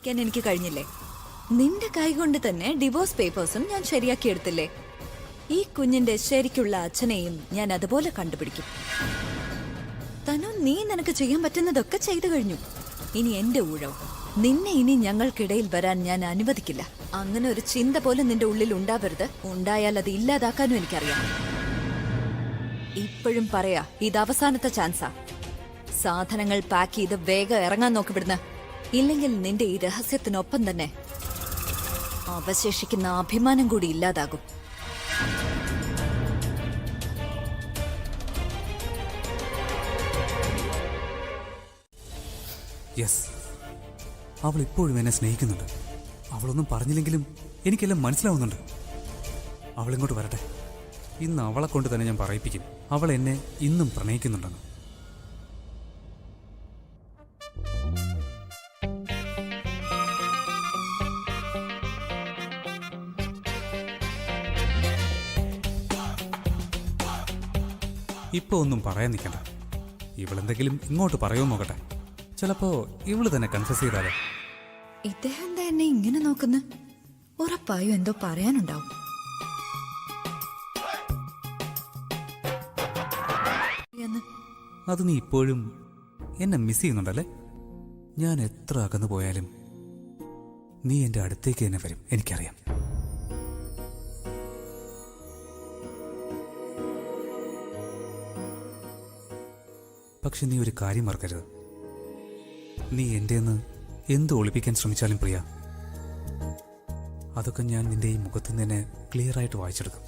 സഹിക്കാൻ എനിക്ക് കഴിഞ്ഞില്ലേ? നിന്റെ കൈകൊണ്ട് തന്നെ ഡിവോഴ്സ് പേപ്പേഴ്സും ഞാൻ ശരിയാക്കിയെടുത്തില്ലേ? ഈ കുഞ്ഞിന്റെ ശരിക്കുള്ള അച്ഛനെയും ഞാൻ അതുപോലെ കണ്ടുപിടിക്കും. തനു, നീ നിനക്ക് ചെയ്യാൻ പറ്റുന്നതൊക്കെ ചെയ്തു കഴിഞ്ഞു. ഇനി എന്റെ ഊഴം. നിന്നെ ഇനി ഞങ്ങൾക്കിടയിൽ വരാൻ ഞാൻ അനുവദിക്കില്ല. അങ്ങനെ ഒരു ചിന്ത പോലും നിന്റെ ഉള്ളിൽ ഉണ്ടാവരുത്. ഉണ്ടായാൽ അത് ഇല്ലാതാക്കാനും എനിക്കറിയാം. ഇപ്പോഴും പറയാ, ഇത് അവസാനത്തെ ചാൻസാ. സാധനങ്ങൾ പാക്ക് ചെയ്ത് വേഗം ഇറങ്ങാൻ നോക്കിവിടുന്ന. ഇല്ലെങ്കിൽ നിന്റെ ഈ രഹസ്യത്തിനൊപ്പം തന്നെ അവശേഷിക്കുന്ന അഭിമാനം കൂടി ഇല്ലാതാകും. യെസ്, അവൾ ഇപ്പോഴും എന്നെ സ്നേഹിക്കുന്നുണ്ട്. അവളൊന്നും പറഞ്ഞില്ലെങ്കിലും എനിക്കെല്ലാം മനസ്സിലാവുന്നുണ്ട്. അവളിങ്ങോട്ട് വരട്ടെ. ഇന്ന് അവളെ കൊണ്ട് തന്നെ ഞാൻ പറയിപ്പിക്കും അവൾ എന്നെ ഇന്നും പ്രണയിക്കുന്നുണ്ടെന്ന്. ഇപ്പൊ ഒന്നും പറയാൻ നിൽക്കണ്ട. ഇവളെന്തെങ്കിലും ഇങ്ങോട്ട് പറയുമോ നോക്കട്ടെ. ചിലപ്പോ ഇവള് തന്നെ കൺഫ്യൂസ് ചെയ്താലോ. ഇദ്ദേഹം എന്താ എന്നെ ഇങ്ങനെ നോക്കുന്നു? ഉറപ്പായും എന്തോ പറയാനുണ്ടാവും. അത് നീ ഇപ്പോഴും എന്നെ മിസ് ചെയ്യുന്നുണ്ടല്ലേ? ഞാൻ എത്ര അകന്നു പോയാലും നീ എന്റെ അടുത്തേക്ക് തന്നെ വരും, എനിക്കറിയാം. പക്ഷെ നീ ഒരു കാര്യം മറക്കരുത്. നീ എന്റെന്ന് എന്ത് ഒളിപ്പിക്കാൻ ശ്രമിച്ചാലും പ്രിയ, അതൊക്കെ ഞാൻ നിന്റെ ഈ മുഖത്തു നിന്ന് തന്നെ ക്ലിയർ ആയിട്ട് വായിച്ചെടുക്കും.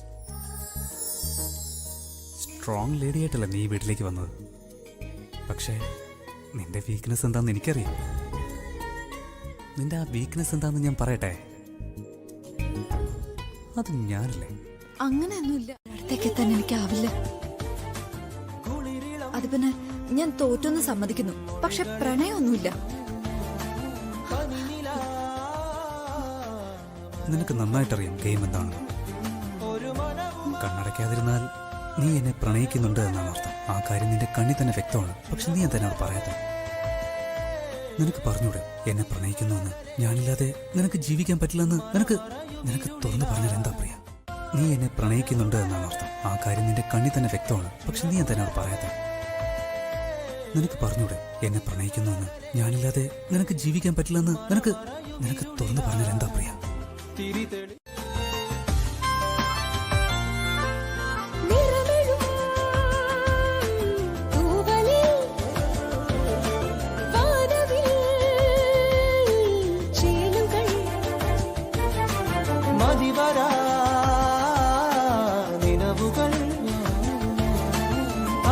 സ്ട്രോങ് ലേഡിയായിട്ടല്ല നീ വീട്ടിലേക്ക് വന്നത്. പക്ഷേ നിന്റെ വീക്ക്നെസ് എന്താണെന്ന് എനിക്കറിയാം. നിന്റെ ആ വീക്ക്നെസ് എന്താണെന്ന് ഞാൻ പറയട്ടെ. അത് ഞാനല്ലേ? അങ്ങനെയൊന്നുമില്ല. അടുത്തേക്ക് എത്താൻ എനിക്കാവില്ല. അത് പിന്നെ ഞാൻ തോറ്റൊന്ന് സമ്മതിക്കുന്നു. പക്ഷെ പ്രണയമൊന്നുമില്ല. നിനക്ക് നന്നായിട്ടറിയാം ഗെയിം എന്താണെന്ന്. കണ്ണടയ്ക്കാതിരുന്നാൽ നീ എന്നെ പ്രണയിക്കുന്നുണ്ട് എന്നാണ് അർത്ഥം. ആ കാര്യം നിന്റെ കണ്ണിൽ തന്നെ വ്യക്തമാണ്. പക്ഷെ നീ എന്തിനാ പറയാത്ത? നിനക്ക് പറഞ്ഞൂടെ എന്നെ പ്രണയിക്കുന്നുവെന്ന്? ഞാനില്ലാതെ നിനക്ക് ജീവിക്കാൻ പറ്റില്ലെന്ന് നിനക്ക് തുറന്നു പറഞ്ഞാൽ എന്താ പ്രിയ? നീ എന്നെ പ്രണയിക്കുന്നുണ്ട് എന്നാണ് അർത്ഥം. ആ കാര്യം നിന്റെ കണ്ണിൽ തന്നെ വ്യക്തമാണ്. പക്ഷെ നീ എന്തിനാ പറയാത്ത? നിനക്ക് പറഞ്ഞൂടെ എന്നെ പ്രണയിക്കുന്നുവെന്ന്? ഞാനില്ലാതെ നിനക്ക് ജീവിക്കാൻ പറ്റില്ലെന്ന് നിനക്ക് തുറന്നു പറഞ്ഞാൽ എന്താ പ്രിയ?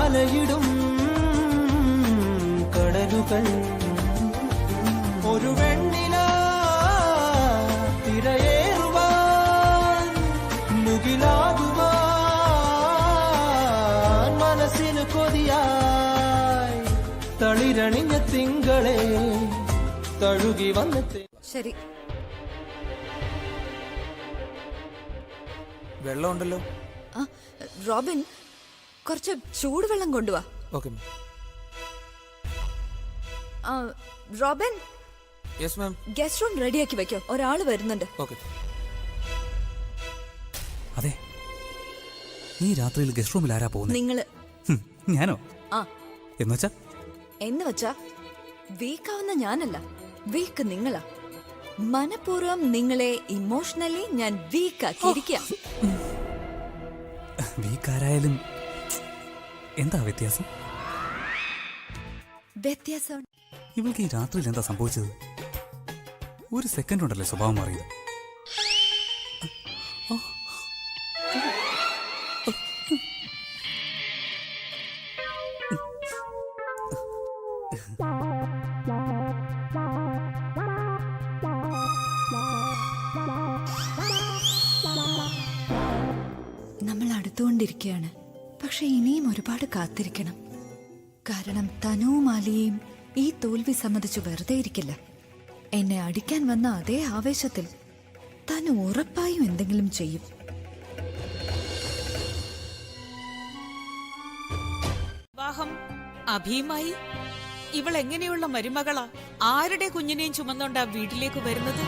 അലയിടും കടലുകൾ ഒരു വെണ്ണില തിരയേറുവാൻ മുകിലാകുവാൻ മനസ്സിന് കൊതിയായി തളിരണിഞ്ഞ തിങ്കളെ തഴുകി വന്നെത്തി. ശരി, വെള്ളമുണ്ടല്ലോ. റോബിൻ, കുറച്ച് ചൂടുവെള്ളം കൊണ്ടുവാ. Okay Robin. Yes ma'am. Guest room റെഡിയാക്കി വെക്കോ, ഒരാള് വരുന്നുണ്ട്. ഓക്കെ. അതെ, ഈ രാത്രിയിൽ ഗസ്റ്റ് റൂമിൽ ആരാ പോകുന്നത്? നിങ്ങള്. ഞാനോ? ആ, എന്നുവച്ചാ വീക്കാവുന്ന ഞാനല്ല, വീക്ക് നിങ്ങളാ. മനഃപൂർവ്വം നിങ്ങളെ ഇമോഷണലി ഞാൻ വീക്കാക്കിയിരിക്കുക. വീക്കാരായാലും എന്താ വ്യത്യാസം? ഇവൾക്ക് ഈ രാത്രിയിൽ എന്താ സംഭവിച്ചത്? ഒരു സെക്കൻഡ് ഉണ്ടല്ലേ സ്വഭാവം മാറിയത്. നമ്മൾ അടുത്തുകൊണ്ടിരിക്കുകയാണ്. പക്ഷെ ഇനിയും ഒരുപാട് കാത്തിരിക്കണം. കാരണം തനുവും ആലിയയും ഈ തോൽവി സമ്മതിച്ചു വെറുതെ ഇരിക്കില്ല. എന്നെ അടിക്കാൻ വന്ന അതേ ആവേശത്തിൽ തനു ഉറപ്പായും എന്തെങ്കിലും ചെയ്യും. വിവാഹം അഭിയുമായി ഇവൾ എങ്ങനെയുള്ള മരുമകളാ? ആരുടെ കുഞ്ഞിനെയും ചുമന്നോണ്ടാ വീട്ടിലേക്ക് വരുന്നത്?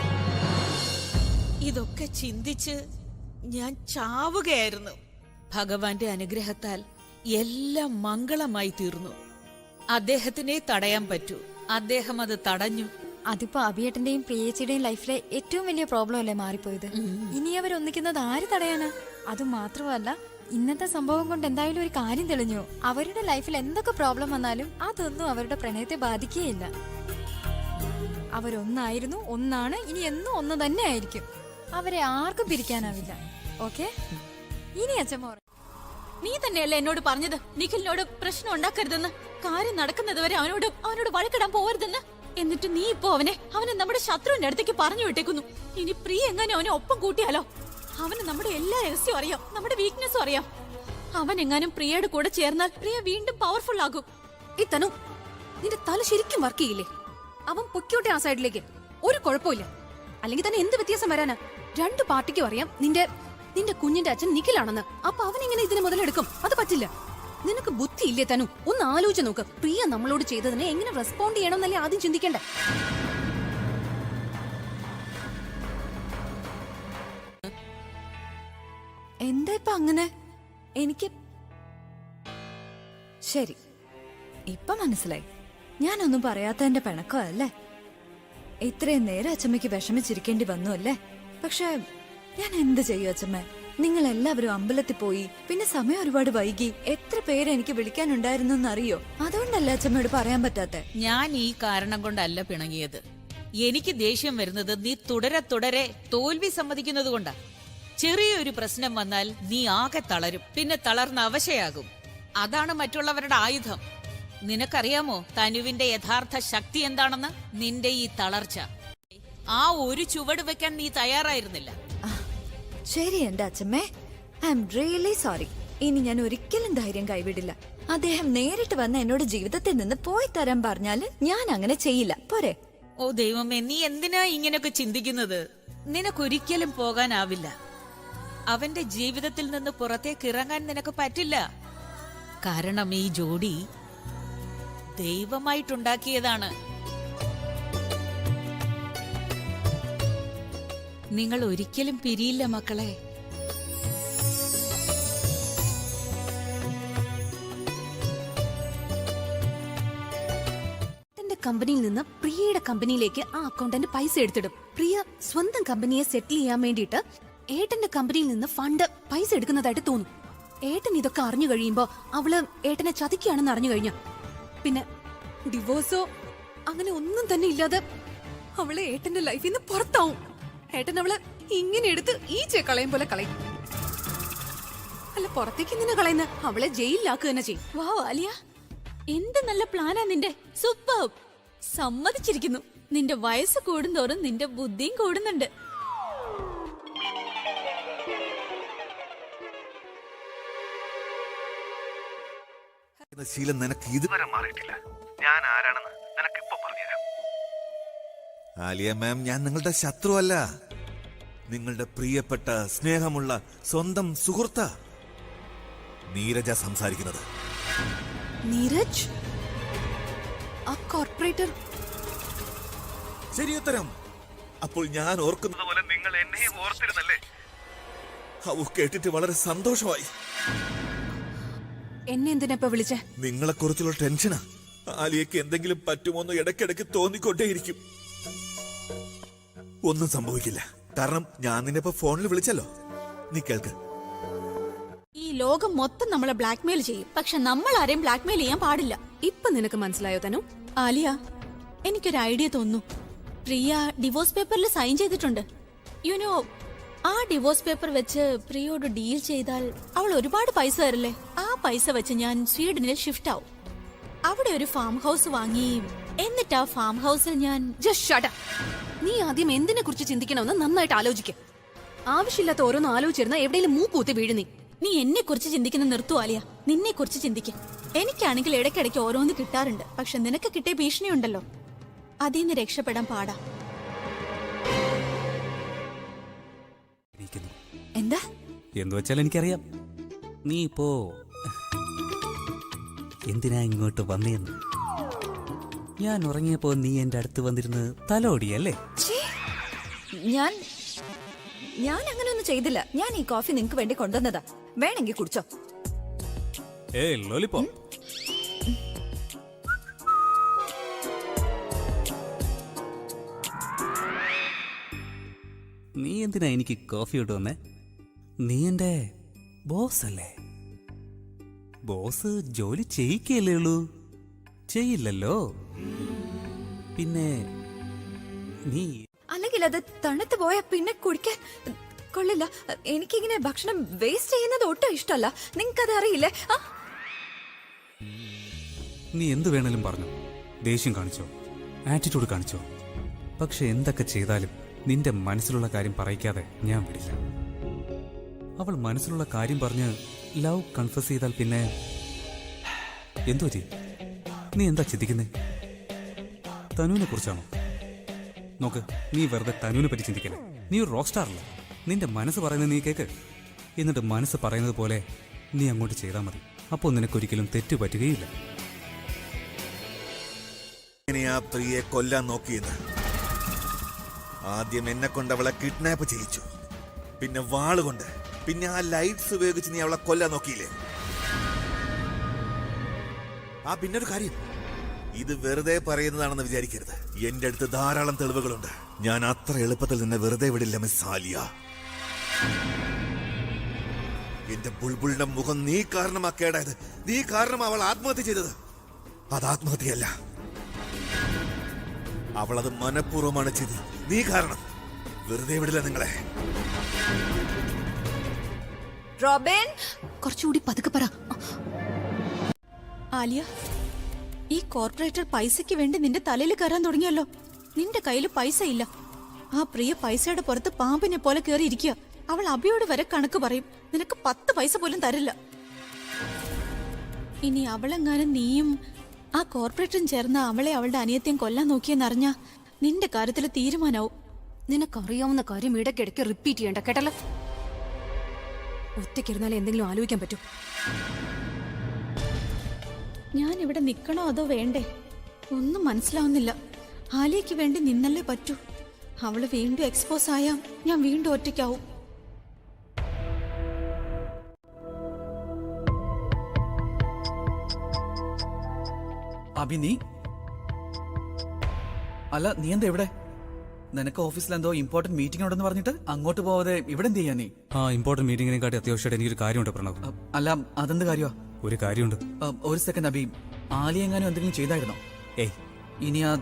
ഇതൊക്കെ ചിന്തിച്ച് ഞാൻ ചാവുകയായിരുന്നു. ഭഗവാന്റെ അനുഗ്രഹത്താൽ എല്ലാം മംഗളമായി തീർന്നു. അദ്ദേഹത്തിനെ തടയാൻ പറ്റൂ. അദ്ദേഹം അത് തടഞ്ഞു. അതിപ്പോ അഭിയേട്ടന്റെയും പ്രിയേച്ചിയുടെയും ലൈഫിലെ ഏറ്റവും വലിയ പ്രോബ്ലം അല്ലേ മാറിപ്പോയത്. ഇനി അവരൊന്നിക്കുന്നത് ആര് തടയാനാ? അത് മാത്രമല്ല, ഇന്നത്തെ സംഭവം കൊണ്ട് എന്തായാലും ഒരു കാര്യം തെളിഞ്ഞു. അവരുടെ ലൈഫിൽ എന്തൊക്കെ പ്രോബ്ലം വന്നാലും അതൊന്നും അവരുടെ പ്രണയത്തെ ബാധിക്കുകയില്ല. അവരൊന്നായിരുന്നു, ഒന്നാണ്, ഇനി എന്നും ഒന്ന് തന്നെ ആയിരിക്കും. അവരെ ആർക്കും പിരിക്കാനാവില്ല. ഓക്കെ, ഇനി അച്ഛമ്മ നീ തന്നെയല്ലേ എന്നോട് പറഞ്ഞത് നിഖിലിനോട് പ്രശ്നം ഉണ്ടാക്കരുതെന്ന്, കാര്യം നടക്കുന്നത് വരെ അവനോട് വഴക്കിടാൻ പോവരുതെന്ന്. എന്നിട്ട് നീ ഇപ്പോ അവനെ നമ്മുടെ ശത്രുവിന്റെ അടുത്തേക്ക് പറഞ്ഞു വിട്ടേക്കുന്നു. ഇനി പ്രിയ എങ്ങനെ അവനെ ഒപ്പം കൂട്ടിയാലോ? അവന് നമ്മുടെ എല്ലാ രഹസ്യവും അറിയാം, നമ്മുടെ വീക്ക്നെസ്സും അറിയാം. അവൻ എങ്ങാനും പ്രിയയുടെ കൂടെ ചേർന്നാൽ പ്രിയ വീണ്ടും പവർഫുൾ ആകും. ഈ തനു, നിന്റെ തല ശരിക്കും വർക്ക് ചെയ്യില്ലേ? അവൻ പൊക്കോട്ടെ ആ സൈഡിലേക്ക്, ഒരു കുഴപ്പമില്ല. അല്ലെങ്കിൽ തന്നെ എന്ത് വ്യത്യാസം വരാനാ? രണ്ടു പാർട്ടിക്കും അറിയാം നിന്റെ കുഞ്ഞിന്റെ അച്ഛൻ നിഖിലാണെന്ന്. അപ്പൊ അവൻ എങ്ങനെ ഇതിന് മുതലെടുക്കും? അത് പറ്റില്ല. നിനക്ക് ബുദ്ധി ഇല്ലേ തനു? ഒന്ന് ആലോചിച്ച് നോക്ക്. പ്രിയ നമ്മളോട് ചെയ്തതിനെ എങ്ങനെ റെസ്പോണ്ട് ചെയ്യണമെന്നല്ലേ ആദ്യം ചിന്തിക്കണ്ടേ? എന്താ ഇപ്പൊ അങ്ങനെ? എനിക്ക് ശരി, ഇപ്പൊ മനസ്സിലായി. ഞാനൊന്നും പറയാത്തതിന്റെ പിണക്കോ അല്ലേ? ഇത്രയും നേരം അച്ഛമ്മയ്ക്ക് വിഷമിച്ചിരിക്കേണ്ടി വന്നു അല്ലേ? പക്ഷെ ഞാൻ എന്ത് ചെയ്യും അച്ഛമ്മ? നിങ്ങൾ എല്ലാവരും അമ്പലത്തിൽ പോയി, പിന്നെ സമയം ഒരുപാട് വൈകി. എത്ര പേര് എനിക്ക് വിളിക്കാനുണ്ടായിരുന്നു എന്നറിയോ? അതുകൊണ്ടല്ലേ അച്ഛമ്മയോട് പറയാൻ പറ്റാത്തെ? ഞാൻ ഈ കാരണം കൊണ്ടല്ല പിണങ്ങിയത്. എനിക്ക് ദേഷ്യം വരുന്നത് നീ തുടരെ തോൽവി സമ്മതിക്കുന്നത് കൊണ്ടാ. ചെറിയൊരു പ്രശ്നം വന്നാൽ നീ ആകെ തളരും, പിന്നെ തളർന്ന അവശയാകും. അതാണ് മറ്റുള്ളവരുടെ ആയുധം. നിനക്കറിയാമോ തനുവിന്റെ യഥാർത്ഥ ശക്തി എന്താണെന്ന്? നിന്റെ ഈ തളർച്ച. ആ ഒരു ചുവട് വെക്കാൻ നീ തയ്യാറായിരുന്നില്ല. ശരി എന്റെ അച്ഛമ്മേ, ഐ എം റിയലി സോറി. ഇനി ഞാൻ ഒരിക്കലും ധൈര്യം കൈവിടില്ല. അദ്ദേഹം നേരിട്ട് വന്ന് എന്നോട് ജീവിതത്തിൽ നിന്ന് പോയി തരാൻ പറഞ്ഞാല് ഞാൻ അങ്ങനെ ചെയ്യില്ല. പോരെ? ഓ ദൈവമേ, നീ എന്തിനാ ഇങ്ങനെയൊക്കെ ചിന്തിക്കുന്നത്? നിനക്കൊരിക്കലും പോകാനാവില്ല. അവന്റെ ജീവിതത്തിൽ നിന്ന് പുറത്തേക്ക് ഇറങ്ങാൻ നിനക്ക് പറ്റില്ല. കാരണം ഈ ജോഡി ദൈവമായിട്ടുണ്ടാക്കിയതാണ്. നിങ്ങൾ ഒരിക്കലും പിരിയില്ല മക്കളെ. കമ്പനിയിൽ നിന്ന് പ്രിയയുടെ കമ്പനിയിലേക്ക് ആ അക്കൗണ്ടന്റ് പൈസ എടുത്തിടും. പ്രിയ സ്വന്തം കമ്പനിയെ സെറ്റിൽ ചെയ്യാൻ വേണ്ടിയിട്ട് ഏട്ടന്റെ കമ്പനിയിൽ നിന്ന് ഫണ്ട് പൈസ എടുക്കുന്നതായിട്ട് തോന്നും. ഏട്ടൻ ഇതൊക്കെ അറിഞ്ഞു കഴിയുമ്പോ അവള് ഏട്ടനെ ചതിക്കുകയാണെന്ന് അറിഞ്ഞു കഴിഞ്ഞ പിന്നെ ഡിവോഴ്സോ അങ്ങനെ ഒന്നും തന്നെ ഇല്ലാതെ അവള് ഏട്ടന്റെ ലൈഫിൽ നിന്ന് പുറത്താവും. ഏട്ടൻ അവള് ഇങ്ങനെ എടുത്ത് ഈച്ചയെ കളയും പോലെ കളയും. അല്ല, പുറത്തേക്ക് ഇങ്ങനെ കളയുന്ന അവളെ ജയിലിലാക്കുക തന്നെ ചെയ്യും. വാ ആലിയ, എന്ത് നല്ല പ്ലാനാ നിന്റെ. സൂപ്പർ, സമ്മതിച്ചിരിക്കുന്നു. നിന്റെ വയസ്സ് കൂടുന്തോറും നിന്റെ ബുദ്ധിയും കൂടുന്നുണ്ട്. ശീലം നിനക്ക് ഇതുവരെ മാറിയിട്ടില്ല. ഞാൻ ആരാണെന്ന് നിനക്ക് ഇപ്പൊ പറഞ്ഞുതരാം. ആലിയ മാം, ഞാൻ നിങ്ങളുടെ ശത്രുവല്ല. നിങ്ങളുടെ പ്രിയപ്പെട്ട സ്നേഹമുള്ള സ്വന്തം സുഹൃത്താ നീരജ സംസാരിക്കുന്നത്. നീരജ്, ആ കോർപ്പറേറ്റർ? ശരിയുത്തരം. അപ്പോൾ ഞാൻ ഓർക്കുന്നത് പോലെ നിങ്ങൾ എന്നെ ഓർത്തിരുന്നല്ലേ? അവ കേട്ടിട്ട് വളരെ സന്തോഷമായി. എന്നെ എന്തിനാ വിളിച്ചേ? നിങ്ങളെ കുറിച്ചുള്ള ടെൻഷനാ. ആലിയക്ക് എന്തെങ്കിലും പറ്റുമോന്ന് ഇടയ്ക്കിടയ്ക്ക് തോന്നിക്കൊണ്ടേയിരിക്കും. ഒന്നും സംഭവിക്കില്ല, കാരണം ഞാൻ നിന്നെ ഇപ്പൊ ഫോണിൽ വിളിച്ചല്ലോ. നീ കേൾക്ക്. ഈ ലോകം മൊത്തം നമ്മളെ ബ്ലാക്ക്മെയിൽ ചെയ്യും, പക്ഷെ നമ്മൾ ആരെയും ബ്ലാക്ക്മെയിൽ ചെയ്യാൻ പാടില്ല. ഇപ്പൊ നിനക്ക് മനസ്സിലായോ തനു? ആലിയ, എനിക്കൊരു ഐഡിയ തോന്നുന്നു. പ്രിയ ഡിവോഴ്സ് പേപ്പറിൽ സൈൻ ചെയ്തിട്ടുണ്ട്. യുനോ, ആ ഡിവോഴ്സ് പേപ്പർ വെച്ച് പ്രിയോട് ഡീൽ ചെയ്താൽ അവൾ ഒരുപാട് പൈസ തരില്ലേ? ആ പൈസ വെച്ച് ഞാൻ സ്വീഡനിൽ ഷിഫ്റ്റ് ആവും. അവിടെ ഒരു ഫാം ഹൗസ് വാങ്ങി, എന്നിട്ട് ആ ഫാം ഹൗസിൽ ഞാൻ നീ ആദ്യം എന്തിനെ കുറിച്ച് ചിന്തിക്കണമെന്ന് നന്നായിട്ട് ആലോചിക്ക. ആവശ്യമില്ലാത്ത ഓരോന്നും ആലോചിച്ചിരുന്ന എവിടെയെങ്കിലും മൂക്കൂത്തി വീഴുന്നീ. നീ എന്നെ കുറിച്ച് ചിന്തിക്കുന്ന നിർത്തു ആലിയ, നിന്നെ കുറിച്ച് ചിന്തിക്ക. എനിക്കാണെങ്കിൽ ഇടയ്ക്കിടയ്ക്ക് ഓരോന്ന് കിട്ടാറുണ്ട്, പക്ഷെ നിനക്ക് കിട്ടിയ ഭീഷണിയുണ്ടല്ലോ, അതിൽ നിന്ന് രക്ഷപ്പെടാൻ പാടാ. എന്താ എന്ന് വെച്ചാൽ എനിക്കറിയാം നീ ഇപ്പോ എന്തിനാ ഇങ്ങോട്ട് വന്നേന്ന്. ഞാൻ ഉറങ്ങിയപ്പോ നീ എന്റെ അടുത്ത് വന്നിരുന്ന് തലോടിയല്ലേ? ഛേ, ഞാൻ അങ്ങനെയൊന്നും ചെയ്തില്ല. ഞാൻ ഈ കോഫി നിങ്ങക്ക് വേണ്ടി കൊണ്ടുവന്നതാ. വേണമെങ്കിൽ കുടിച്ചോ. ലോലിപ്പോ നീ എന്തിനാ എനിക്ക് കോഫി ഇട്ട് വന്നേ? നീ എന്റെ ബോസ് അല്ലേ? ബോസ് ജോലി ചെയ്യിക്കല്ലേ ഉള്ളൂ, ചെയ്യില്ലല്ലോ. പിന്നെ നീ അല്ലെങ്കിൽ അത് തണുത്ത് പോയാ പിന്നെ കുടിക്കാൻ കൊള്ളില്ല. എനിക്കിങ്ങനെ ഭക്ഷണം വേസ്റ്റ് ചെയ്യുന്നത് ഒട്ടും ഇഷ്ടമല്ല. നിങ്ങൾക്കത് അറിയില്ലേ? നീ എന്ത് വേണേലും പറഞ്ഞു, ദേഷ്യം കാണിച്ചോ, ആറ്റിറ്റ്യൂഡ് കാണിച്ചോ, പക്ഷെ എന്തൊക്കെ ചെയ്താലും നിന്റെ മനസ്സിലുള്ള കാര്യം പറയിക്കാതെ ഞാൻ വിടില്ല. അവൾ മനസ്സിലുള്ള കാര്യം പറഞ്ഞ് ലവ് കൺഫസ് ചെയ്താൽ പിന്നെ എന്തോ ചെയ്യും? നീ എന്താ ചിന്തിക്കുന്നേ? തനുവിനെ കുറിച്ചാണോ? നോക്ക്, നീ വെറുതെ തനുവിനെ പറ്റി ചിന്തിക്കല്ലേ. നീ ഒരു റോക്ക് സ്റ്റാർ അല്ല. നിന്റെ മനസ്സ് പറയുന്നത് നീ കേക്ക്, എന്നിട്ട് മനസ്സ് പറയുന്നത് പോലെ നീ അങ്ങോട്ട് ചെയ്താൽ മതി. അപ്പോൾ നിനക്കൊരിക്കലും തെറ്റ് പറ്റുകയില്ല. എങ്ങനെയാ പ്രിയെ കൊല്ലാൻ നോക്കിയത്? ആദ്യം എന്നെ കൊണ്ട് അവളെ കിഡ്നാപ്പ് ചെയ്യിച്ചു, പിന്നെ വാളുകൊണ്ട്, പിന്നെ ആ ലൈറ്റ്സ് ഉപയോഗിച്ച് നീ അവളെ കൊല്ലാൻ നോക്കിയില്ലേ? പിന്നൊരു കാര്യം, ഇത് വെറുതെ പറയുന്നതാണെന്ന് വിചാരിക്കരുത്. എന്റെ അടുത്ത് ധാരാളം തെളിവുകളുണ്ട്. ഞാൻ അത്ര എളുപ്പത്തിൽ നിന്ന് വെറുതെ വിടില്ല മിസ് ആലിയ. എന്റെ ബുൾബുളിന്റെ മുഖം നീ കാരണമാ കേടായത്. നീ കാരണം അവൾ ആത്മഹത്യ ചെയ്തത്. അത് ആത്മഹത്യയല്ല, അവൾ അത് മനഃപൂർവ്വമാണ് ചെയ്തത്. നീ കാരണം. വെറുതെ വിടില്ല നിങ്ങളെ. റോബിൻ, കുറച്ചുകൂടി പതുക്കെ പറ. ആലിയ, ഈ കോർപ്പറേറ്റർ പൈസയ്ക്ക് വേണ്ടി നിന്റെ തലയിൽ കയറാൻ തുടങ്ങിയല്ലോ. നിന്റെ കയ്യിൽ പൈസ ഇല്ല. ആ പ്രിയ പൈസയുടെ പുറത്ത് പാമ്പിനെ പോലെ കയറി ഇരിക്കുക. അവൾ അബിയോട് വരെ കണക്ക് പറയും. നിനക്ക് 10 പൈസ പോലും തരില്ല. ഇനി അവളെങ്ങാനും നീയും ആ കോർപ്പറേറ്ററും ചേർന്ന് അവളെ അവളുടെ അനിയത്തെയും കൊല്ലാൻ നോക്കിയെന്നറിഞ്ഞാ നിന്റെ കാര്യത്തിൽ തീരുമാനാവും. നിനക്കറിയാവുന്ന കാര്യം ഇടയ്ക്കിടയ്ക്ക് റിപ്പീറ്റ് ചെയ്യണ്ട കേട്ടല്ലോ. ഒറ്റയ്ക്കിരുന്നാലേ എന്തെങ്കിലും ആലോചിക്കാൻ പറ്റൂ. ഞാൻ ഇവിടെ നിൽക്കണോ അതോ വേണ്ടേ? ഒന്നും മനസ്സിലാവുന്നില്ല. ആലിയയ്ക്ക് വേണ്ടി നിന്നല്ലേ പറ്റൂ. അവള് വീണ്ടും എക്സ്പോസ് ആയാ ഞാൻ വീണ്ടും ഒറ്റയ്ക്കാവും. അഭി, നീ അല്ല, നീ എന്താ ഇവിടെ? നിനക്ക് ഓഫീസിൽ എന്തോ ഇമ്പോർട്ടന്റ് മീറ്റിംഗ് ഉണ്ടെന്ന് പറഞ്ഞിട്ട് അങ്ങോട്ട് പോവാതെ ഇവിടെ എന്ത് ചെയ്യാ നീ? ഇമ്പോർട്ടന്റ് മീറ്റിംഗിനെക്കാട്ടി അത്യാവശ്യമായിട്ട് എനിക്കൊരു കാര്യമുണ്ട് പ്രണവ്. അല്ല, അതെന്ത് കാര്യമാ? ഒരു കാര്യമുണ്ട്. ഒരു സെക്കൻഡ് അഭി, ആലി എങ്ങാനും എന്തെങ്കിലും ചെയ്തായിരുന്നോ? ഏയ്, ഇനി ആ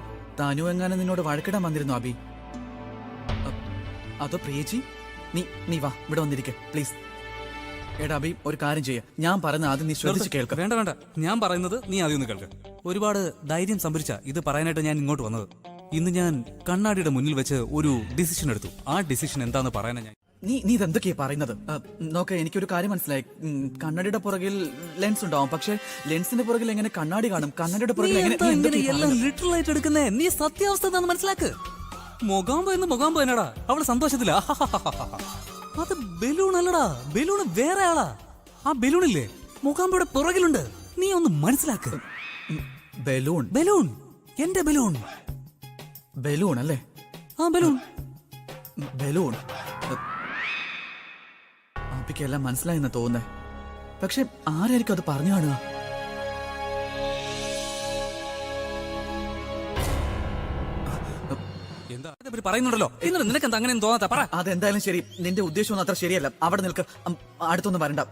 തനു എങ്ങാനും നിന്നോട് വഴക്കിടാൻ വന്നിരുന്നോ അഭി? അതോ പ്രിയേച്ചി? നീ വാ, ഇവിടെ വന്നിരിക്കെ പ്ലീസ്. എടാ അഭി, ഒരു കാര്യം ചെയ്യാം. ഞാൻ പറയുന്നത് ആദ്യം നീ ശ്രദ്ധിച്ച് കേൾക്ക. വേണ്ട, ഞാൻ പറയുന്നത് നീ ആദ്യം ഒന്ന് കേൾക്ക. ഒരുപാട് ധൈര്യം സംഭരിച്ച ഇത് പറയാനായിട്ട് ഞാൻ ഇങ്ങോട്ട് വന്നത്. ഇന്ന് ഞാൻ കണ്ണാടിയുടെ മുന്നിൽ വെച്ച് ഒരു ഡിസിഷൻ എടുത്തു. ആ ഡിസിഷൻ എന്താന്ന് പറയാനാ ഞാൻ. നീ ഇതെന്തൊക്കെയാ പറയുന്നത്? നോക്ക, എനിക്കൊരു കാര്യം മനസ്സിലായി. കണ്ണാടിയുടെ പുറകിൽ ലെൻസ് ഉണ്ടാവും, പക്ഷെ ലെൻസിന്റെ പുറകിൽ എങ്ങനെ കണ്ണാടി കാണും? കണ്ണാടിയുടെ പുറകിൽ ലിറ്ററൽ ആയിട്ട് എടുക്കുന്നേ? നീ സത്യാവസ്ഥ എന്താന്ന് മനസ്സിലാക്ക്. മൊഗാമ്പോ എന്നടാ, അവള് സന്തോഷത്തില്ല. അത് ബലൂൺ അല്ലടാ, ബലൂൺ വേറെ ആളാ. ആ ബലൂണില്ലേ മൊഗാമ്പോയുടെ പുറകിലുണ്ട്. നീ ഒന്ന് മനസ്സിലാക്ക്. ബലൂൺ എന്റെ ബലൂൺ. ബലൂൺ അല്ലേ? ആ ബലൂൺ. അപ്പിക്കെല്ലാം മനസ്സിലായെന്ന് തോന്നുന്നേ. പക്ഷെ ആരായിരിക്കും അത് പറഞ്ഞു കാണുക? എന്താ പറയുന്നുണ്ടല്ലോ, എന്നിട്ട് നിനക്ക് എന്താ അങ്ങനെ തോന്നാത്ത? പറ. അതെന്തായാലും ശരി, നിന്റെ ഉദ്ദേശമൊന്നും അത്ര ശരിയല്ല. അവിടെ നിൽക്ക്, അടുത്തൊന്നും വരണ്ട.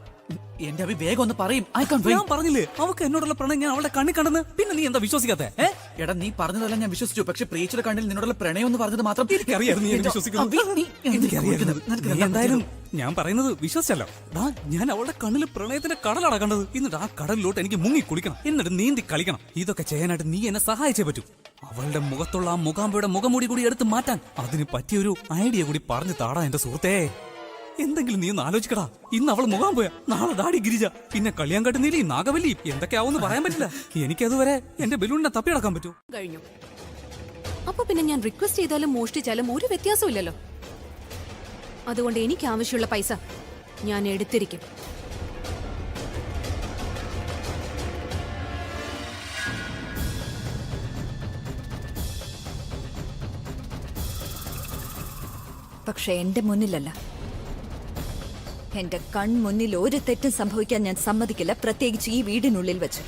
എന്റെ അഭി വേഗം ഒന്ന് പറയും. ഞാൻ പറഞ്ഞില്ലേ അവക്ക് എന്നോടുള്ള പ്രണയം ഞാൻ അവളുടെ കണ്ണി കണ്ടെന്ന്. പിന്നെ നീ എന്താ വിശ്വസിക്കാത്തെ? എടാ, നീ പറഞ്ഞതെല്ലാം ഞാൻ വിശ്വസിച്ചു. പക്ഷെ പ്രീച്ചിയുടെ കണ്ണിൽ നിന്നോടുള്ള പ്രണയം എന്ന് പറഞ്ഞത് മാത്രം എന്തായാലും ഞാൻ പറയുന്നത് വിശ്വസിച്ചല്ലോ. ഞാൻ അവളുടെ കണ്ണിൽ പ്രണയത്തിന്റെ കടലാണ് കണ്ടത്. എന്നിട്ട് ആ കടലിലോട്ട് എനിക്ക് മുങ്ങി കുളിക്കണം, എന്നിട്ട് നീന്തി കളിക്കണം. ഇതൊക്കെ ചെയ്യാനായിട്ട് നീ എന്നെ സഹായിച്ചേ പറ്റൂ. അവളുടെ മുഖത്തുള്ള ആ മുഖാമ്പയുടെ മുഖംമൂടി കൂടി എടുത്ത് മാറ്റാൻ അതിന് പറ്റിയൊരു ഐഡിയ കൂടി പറഞ്ഞു താടാ എന്റെ സുഹൃത്തേ. എന്തെങ്കിലും നീ ഒന്ന് ആലോചിക്കടാ. ഇന്ന് അവൾ മുഖാൻ പോയ, നാളെ ദാടി ഗിരിജ, പിന്നെ കളിയാങ്കാട്ട് നീലി, നാഗവല്ലി, എന്തൊക്കെയാവെന്ന് പറയാൻ പറ്റില്ല. എനിക്കതുവരെ എന്റെ ബലൂണിനെ തപ്പിയടക്കാൻ പറ്റൂ. കഴിഞ്ഞു. അപ്പൊ പിന്നെ ഞാൻ റിക്വസ്റ്റ് ചെയ്താലും മോഷ്ടിച്ചാലും ഒരു വ്യത്യാസവും ഇല്ലല്ലോ. അതുകൊണ്ട് എനിക്ക് ആവശ്യമുള്ള പൈസ ഞാൻ എടുത്തിരിക്കും. പക്ഷെ എന്റെ മുന്നിലല്ല. എന്റെ കൺമുന്നിൽ ഒരു തെറ്റും സംഭവിക്കാൻ ഞാൻ സമ്മതിക്കില്ല, പ്രത്യേകിച്ച് ഈ വീടിനുള്ളിൽ വെച്ച്.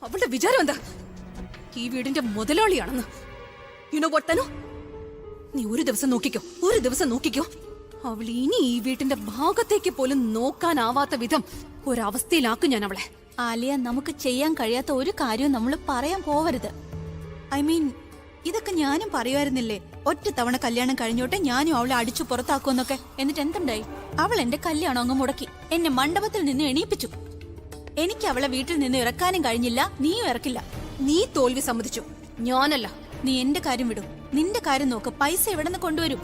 അവളുടെ വിചാരം എന്താ? ഈ വീടിന്റെ മുതലാളിയാണെന്ന്. യുനോ വാട്ട് തനു, നീ ഒരു ദിവസം നോക്കിക്കോ, അവൾ ഇനി ഈ വീട്ടിന്റെ ഭാഗത്തേക്ക് പോലും നോക്കാനാവാത്ത വിധം ഒരവസ്ഥയിലാക്കും ഞാൻ അവളെ. ആലിയ, നമുക്ക് ചെയ്യാൻ കഴിയാത്ത ഒരു കാര്യവും നമ്മൾ പറയാൻ പോവരുത്. ഐ മീൻ, ഇതൊക്കെ ഞാനും പറയുമായിരുന്നില്ലേ? ഒറ്റ തവണ കല്യാണം കഴിഞ്ഞോട്ടെ ഞാനും അവളെ അടിച്ചു പുറത്താക്കുമെന്നൊക്കെ. എന്നിട്ട് എന്തുണ്ടായി? അവൾ എന്റെ കല്യാണം അങ്ങ് മുടക്കി, എന്നെ മണ്ഡപത്തിൽ നിന്ന് എണീപ്പിച്ചു. എനിക്ക് അവളെ വീട്ടിൽ നിന്ന് ഇറക്കാനും കഴിഞ്ഞില്ല, നീയും ഇറക്കില്ല. നീ തോൽവി സമ്മതിച്ചു, ഞാനല്ല. നീ എന്റെ കാര്യം വിടും, നിന്റെ കാര്യം നോക്ക്. പൈസ എവിടെ നിന്ന് കൊണ്ടുവരും?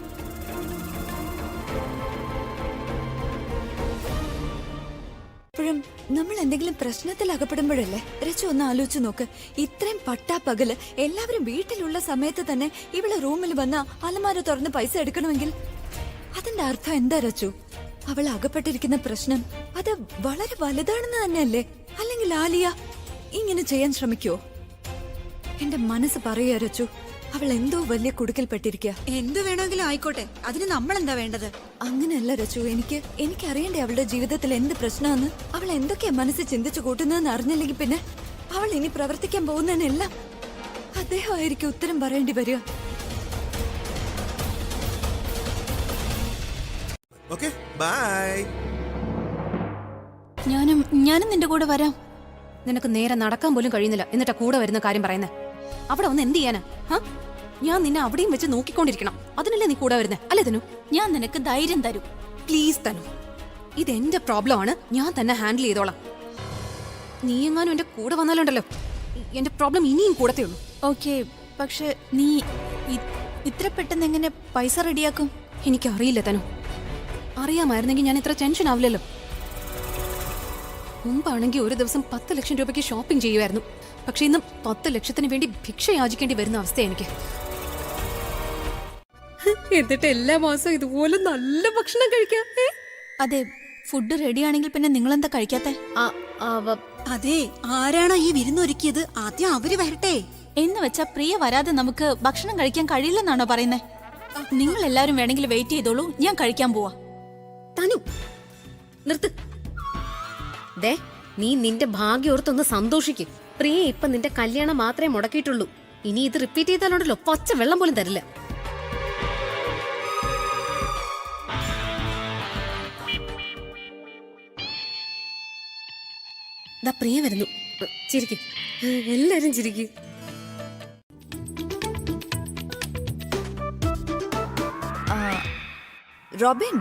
ഇപ്പോഴും നമ്മൾ എന്തെങ്കിലും പ്രശ്നത്തിൽ അകപ്പെടുമ്പോഴല്ലേ രച്ചു ഒന്ന് ആലോചിച്ച് നോക്ക്. ഇത്രയും പട്ടാപ്പകല് എല്ലാവരും വീട്ടിലുള്ള സമയത്ത് തന്നെ ഇവള് റൂമിൽ വന്ന അലമാര തുറന്ന് പൈസ എടുക്കണമെങ്കിൽ അതിന്റെ അർത്ഥം എന്താ രച്ചു? അവൾ അകപ്പെട്ടിരിക്കുന്ന പ്രശ്നം അത് വളരെ വലുതാണെന്ന് തന്നെയല്ലേ? അല്ലെങ്കിൽ ആലിയ ഇങ്ങനെ ചെയ്യാൻ ശ്രമിക്കോ? എന്റെ മനസ്സ് പറയാ രച്ചു, അവൾ എന്തോ വലിയ കുടുക്കൽപ്പെട്ടിരിക്കുക. എന്ത് വേണമെങ്കിലും ആയിക്കോട്ടെ, അതിന് നമ്മൾ എന്താ വേണ്ടത്? അങ്ങനെയല്ല രച്ചു, എനിക്ക് അറിയണ്ടേ അവളുടെ ജീവിതത്തിൽ എന്ത് പ്രശ്നമാണെന്ന്. അവൾ എന്തൊക്കെയാ മനസ്സിൽ ചിന്തിച്ചു കൂട്ടുന്നതെന്ന് അറിഞ്ഞില്ലെങ്കിൽ പിന്നെ അവൾ ഇനി പ്രവർത്തിക്കാൻ പോകുന്നതിനെല്ലാം അദ്ദേഹമായിരിക്കും ഉത്തരം പറയേണ്ടി വരിക. Okay, bye. ഞാനും നിന്റെ കൂടെ വരാം. നിനക്ക് നേരെ നടക്കാൻ പോലും കഴിയുന്നില്ല, എന്നിട്ടാ കൂടെ വരുന്ന കാര്യം പറയുന്നേ. അവിടെ ഒന്ന് എന്ത് ചെയ്യാനാ? ഞാൻ നിന്നെ അവിടെയും വെച്ച് നോക്കിക്കൊണ്ടിരിക്കണം, അതിനല്ലേ നീ കൂടെ വരുന്നേ? അല്ലേ തനു? ഞാൻ നിനക്ക് ധൈര്യം തരും. പ്ലീസ് തനു, ഇതെന്റെ പ്രോബ്ലം ആണ്, ഞാൻ തന്നെ ഹാൻഡിൽ ചെയ്തോളാം. നീ എങ്ങാനും എന്റെ കൂടെ വന്നാലുണ്ടല്ലോ, എന്റെ പ്രോബ്ലം ഇനിയും കൂടത്തേ ഉള്ളൂ. ഓക്കെ, പക്ഷെ നീ ഇത്ര പെട്ടെന്ന് എങ്ങനെ പൈസ റെഡിയാക്കും? എനിക്കറിയില്ല തനു, അറിയാമായിരുന്നെങ്കിൽ ഞാൻ ഇത്ര ടെൻഷൻ ആവില്ലല്ലോ. മുമ്പാണെങ്കിൽ ഒരു ദിവസം 10 ലക്ഷം രൂപയ്ക്ക് ഷോപ്പിംഗ് ചെയ്യുമായിരുന്നു. പക്ഷെ ഇന്ന് 10 ലക്ഷത്തിന് വേണ്ടി ഭിക്ഷ യാചിക്കേണ്ടി വരുന്ന അവസ്ഥ എനിക്ക്. എന്നിട്ട് എല്ലാ മാസവും ഇതുപോലെ നല്ല ഭക്ഷണം കഴിക്കാം. അതെ, ഫുഡ് റെഡി ആണെങ്കിൽ പിന്നെ നിങ്ങൾ എന്താ കഴിക്കാത്തെ? അതെ, ആരാണോ ഈ വിരുന്നൊരുക്കിയത് ആദ്യം അവര് വരട്ടെ. എന്ന് വെച്ചാ പ്രിയ വരാതെ നമുക്ക് ഭക്ഷണം കഴിക്കാൻ കഴിയില്ലെന്നാണോ പറയുന്നേ? നിങ്ങൾ എല്ലാരും വേണമെങ്കിൽ വെയിറ്റ് ചെയ്തോളൂ, ഞാൻ കഴിക്കാൻ പോവാ. തനു നിർത്ത്. ദേ, നീ നിന്റെ ഭാഗ്യോർത്തൊന്ന് സന്തോഷിക്കും. പ്രിയ ഇപ്പൊ നിന്റെ കല്യാണം മാത്രമേ മുടക്കിയിട്ടുള്ളൂ. ഇനി ഇത് റിപ്പീറ്റ് ചെയ്താലുണ്ടല്ലോ പച്ച വെള്ളം പോലും തരില്ല. ദാ പ്രിയ വരുന്നു. ചിരിക്കും, എല്ലാരും ചിരിക്കും. റോബിൻ,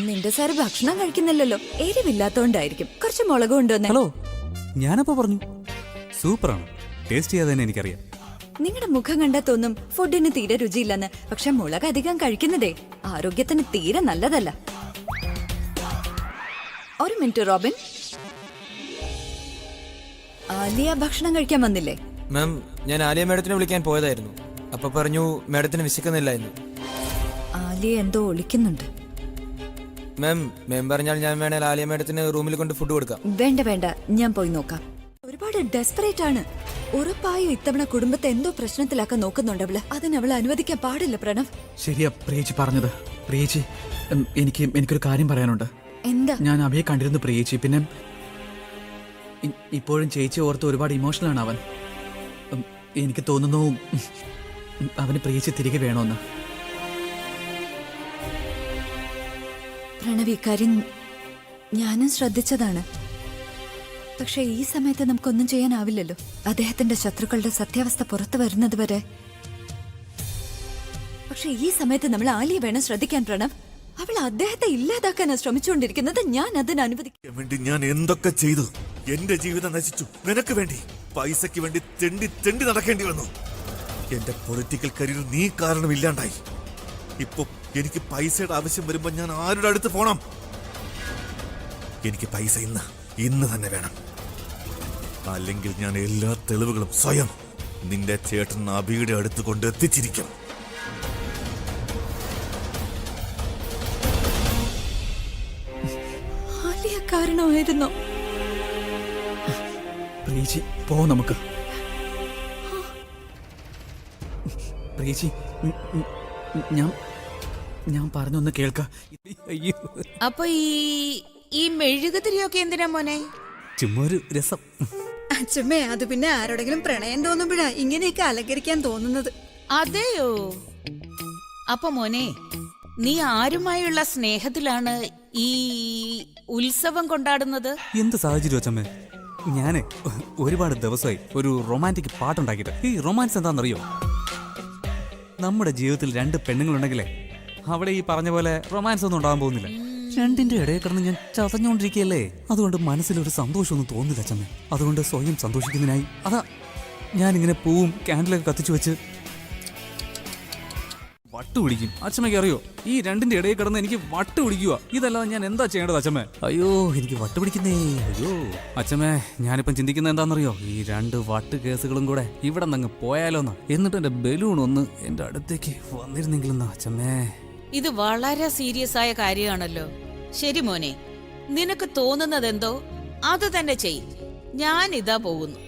നിന്റെ സാറ് ഭക്ഷണം കഴിക്കുന്നില്ലല്ലോ. എരിവില്ലാത്തോണ്ടായിരിക്കും. കുറച്ച് മുളക് കൊണ്ടുവന്നേ. ഹലോ, ഞാനപ്പോ പറഞ്ഞു സൂപ്പറാണ്. ടേസ്റ്റ് ചെയ്യാതെ തന്നെ എനിക്കറിയാം. നിങ്ങളുടെ മുഖം കണ്ടാ തോന്നും ഫുഡിന് തീരെ രുചിയില്ലെന്ന്. പക്ഷെ മുളക് അധികം കഴിക്കുന്നതേ ആരോഗ്യത്തിന് തീരെ നല്ലതല്ല. ഒരു മിനിറ്റ് റോബിൻ, ആലിയ ഭക്ഷണം കഴിക്കാൻ വന്നില്ലേ? മാം, ഞാൻ ആലിയ മാഡത്തിനെ വിളിക്കാൻ പോയതായിരുന്നു. അപ്പൊ പറഞ്ഞു മാഡത്തിന് വിശക്കുന്നില്ല എന്ന്. ആലിയ എന്തോ ഒളിക്കുന്നുണ്ട്. മാം പറഞ്ഞാൽ ഞാൻ വേണേൽ ആലിയ മാഡത്തിന് റൂമിൽ കൊണ്ട് ഫുഡ് കൊടുക്കാം. വേണ്ട വേണ്ട, ഞാൻ പോയി നോക്കാം. ഒരുപാട് ഡെസ്പറേറ്റ് ആണ്. ഉറപ്പായും ഇത്തവണ കുടുംബത്തെ എന്തോ പ്രശ്നത്തിലാക്കാൻ നോക്കുന്നുണ്ട് അവള്. അതിനവളെ അനുവദിക്കാൻ പാടില്ല പ്രണവ്. ശരിയാ പ്രിയേച്ചി പറഞ്ഞത്. പ്രിയേച്ചി, എനിക്കൊരു കാര്യം പറയാനുണ്ട്. എന്താ? ഞാൻ അഭയെ കണ്ടിരുന്നു പ്രിയേച്ചി. പിന്നെ ഇപ്പോഴും ചേച്ചി ഓർത്ത് ഒരുപാട് ഇമോഷണൽ ആണ് അവൻ. എനിക്ക് തോന്നുന്നു അവന് പ്രിയേച്ചി തിരികെ വേണമെന്ന്. പ്രണവ്, ഇക്കാര്യം ഞാനും ശ്രദ്ധിച്ചതാണ്. പക്ഷെ ഈ സമയത്ത് നമുക്കൊന്നും ചെയ്യാനാവില്ലല്ലോ. അദ്ദേഹത്തിന്റെ ശത്രുക്കളുടെ സത്യാവസ്ഥ പുറത്തു വരുന്നത് വരെ. പക്ഷെ ഈ സമയത്ത് നമ്മൾ ആലിയെ വേണം ശ്രദ്ധിക്കാൻ പ്രണവ്. അവൾ അദ്ദേഹത്തെ ഇല്ലാതാക്കാനാണ് ശ്രമിച്ചുകൊണ്ടിരിക്കുന്നത്. ഞാൻ അതിന് അനുവദിക്കാൻ വേണ്ടി ഞാൻ എന്തൊക്കെ ചെയ്തു. എന്റെ ജീവിതം നശിച്ചു. നിനക്ക് വേണ്ടി, പൈസക്ക് വേണ്ടി തെണ്ടി നടക്കേണ്ടി വന്നു. എന്റെ പൊളിറ്റിക്കൽ കരിയർ നീ കാരണം ഇല്ലാണ്ടായി. ഇപ്പൊ എനിക്ക് പൈസയുടെ ആവശ്യം വരുമ്പോ ഞാൻ ആരുടെ അടുത്ത് പോണം? എനിക്ക് പൈസ ഇന്ന് തന്നെ വേണം. അല്ലെങ്കിൽ ഞാൻ എല്ലാ തെളിവുകളും സ്വയം നിന്റെ ചേട്ടൻ അബിയുടെ അടുത്ത് കൊണ്ട് എത്തിച്ചിരിക്കും. വേണമായിരുന്നോ? പ്രിയേച്ചി പോ നമുക്ക്. പ്രിയേച്ചി ഞാൻ പറഞ്ഞൊന്ന് കേൾക്ക. അയ്യോ, അപ്പൊ ഈ മെഴുകുതിരിയൊക്കെ എന്തിനാ മോനെ? ചുമ്മാ ഒരു രസം. അച്ഛമ്മേ അത് പിന്നെ ആരോടെങ്കിലും പ്രണയം തോന്നുമ്പോഴാ ഇങ്ങനെയൊക്കെ അലങ്കരിക്കാൻ തോന്നുന്നത്. അതെയോ? അപ്പൊ മോനെ, നീ ആരുമായുള്ള സ്നേഹത്തിലാണ് ഈ ഉത്സവം കൊണ്ടാടുന്നത്? എന്ത് സാഹചര്യം അച്ഛമ്മേ? ഞാന് ഒരുപാട് ദിവസമായി ഒരു റൊമാൻറ്റിക് പാട്ടുണ്ടാക്കിയിട്ട്. ഈ റൊമാൻസ് എന്താണെന്നറിയോ? നമ്മുടെ ജീവിതത്തിൽ 2 പെണ്ണുങ്ങളുണ്ടെങ്കിലേ അവിടെ ഈ പറഞ്ഞ പോലെ റൊമാൻസ് ഒന്നും ഉണ്ടാകാൻ പോകുന്നില്ല. രണ്ടിന്റെ ഇടയിൽ കിടന്ന് ഞാൻ ചതഞ്ഞോണ്ടിരിക്കുകയല്ലേ. അതുകൊണ്ട് മനസ്സിലൊരു സന്തോഷമൊന്നും തോന്നില്ല അച്ഛമ്മേ. അതുകൊണ്ട് സ്വയം സന്തോഷിക്കുന്നതിനായി അതാ ഞാനിങ്ങനെ പൂവും ക്യാൻഡിലൊക്കെ കത്തിച്ചു വെച്ച് വട്ട് പിടിക്കും. അച്ഛമ്മയ്ക്ക് അറിയോ, ഈ രണ്ടിന്റെ ഇടയിൽ കിടന്ന് എനിക്ക് വട്ട് പിടിക്കുക. ഇതല്ലാതെ ഞാൻ എന്താ ചെയ്യേണ്ടത് അച്ഛമ്മേ? അയ്യോ, എനിക്ക് വട്ട് പിടിക്കുന്നേ. അയ്യോ അച്ഛമ്മേ, ഞാനിപ്പം ചിന്തിക്കുന്നത് എന്താണെന്നറിയോ? ഈ 2 വട്ട് കേസുകളും കൂടെ ഇവിടെ നിന്ന് പോയാലോന്ന്. എന്നിട്ട് എന്റെ ബലൂൺ ഒന്ന് എന്റെ അടുത്തേക്ക് വന്നിരുന്നെങ്കിലെന്നാ അച്ഛമ്മേ. ഇത് വളരെ സീരിയസ് ആയ കാര്യമാണല്ലോ. ശരി മോനെ, നിനക്ക് തോന്നുന്നതെന്തോ അത് തന്നെ ചെയ്യും. ഞാൻ ഇതാ പോകുന്നു.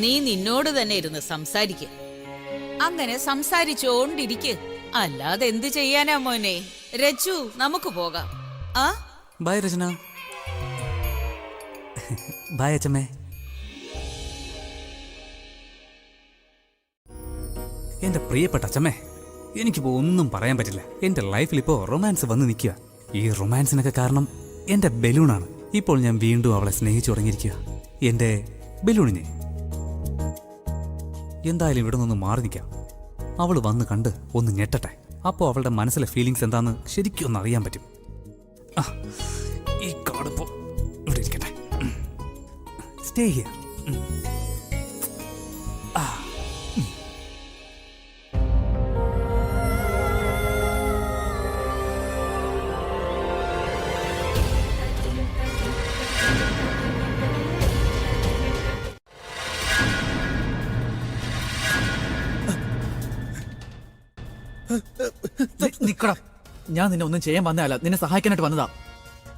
നീ നിന്നോട് തന്നെ ഇരുന്ന് സംസാരിക്ക. അങ്ങനെ സംസാരിച്ചോണ്ടിരിക്ക്. അല്ലാതെ എന്ത് ചെയ്യാനാ മോനെ? രച്ചു, നമുക്ക് പോകാം. ആ ബൈ രചന. ബൈ അച്ഛമ്മേ. എന്റെ പ്രിയപ്പെട്ട അച്ഛമ്മേ, എനിക്കിപ്പോ ഒന്നും പറയാൻ പറ്റില്ല. എന്റെ ലൈഫിൽ ഇപ്പോ റൊമാൻസ് വന്ന് നിൽക്കുക. ഈ റൊമാൻസിനൊക്കെ കാരണം എന്റെ ബലൂണാണ്. ഇപ്പോൾ ഞാൻ വീണ്ടും അവളെ സ്നേഹിച്ചു തുടങ്ങിയിരിക്കുക. എന്റെ ബലൂണിനെ എന്തായാലും ഇവിടെ നിന്ന് മാറി നിൽക്കാം. അവള് വന്ന് കണ്ട് ഒന്ന് ഞെട്ടട്ടെ. അപ്പോൾ അവളുടെ മനസ്സിലെ ഫീലിങ്സ് എന്താന്ന് ശരിക്കും ഒന്ന് അറിയാൻ പറ്റും. ഈ കാർഡിപ്പോ ഇവിടെ ഇരിക്കട്ടെ. Stay here. നിക്കടാ, ഞാൻ നിന്നെ ഒന്നും ചെയ്യാൻ വന്നതല്ല, നിന്നെ സഹായിക്കാനായിട്ട് വന്നതാ.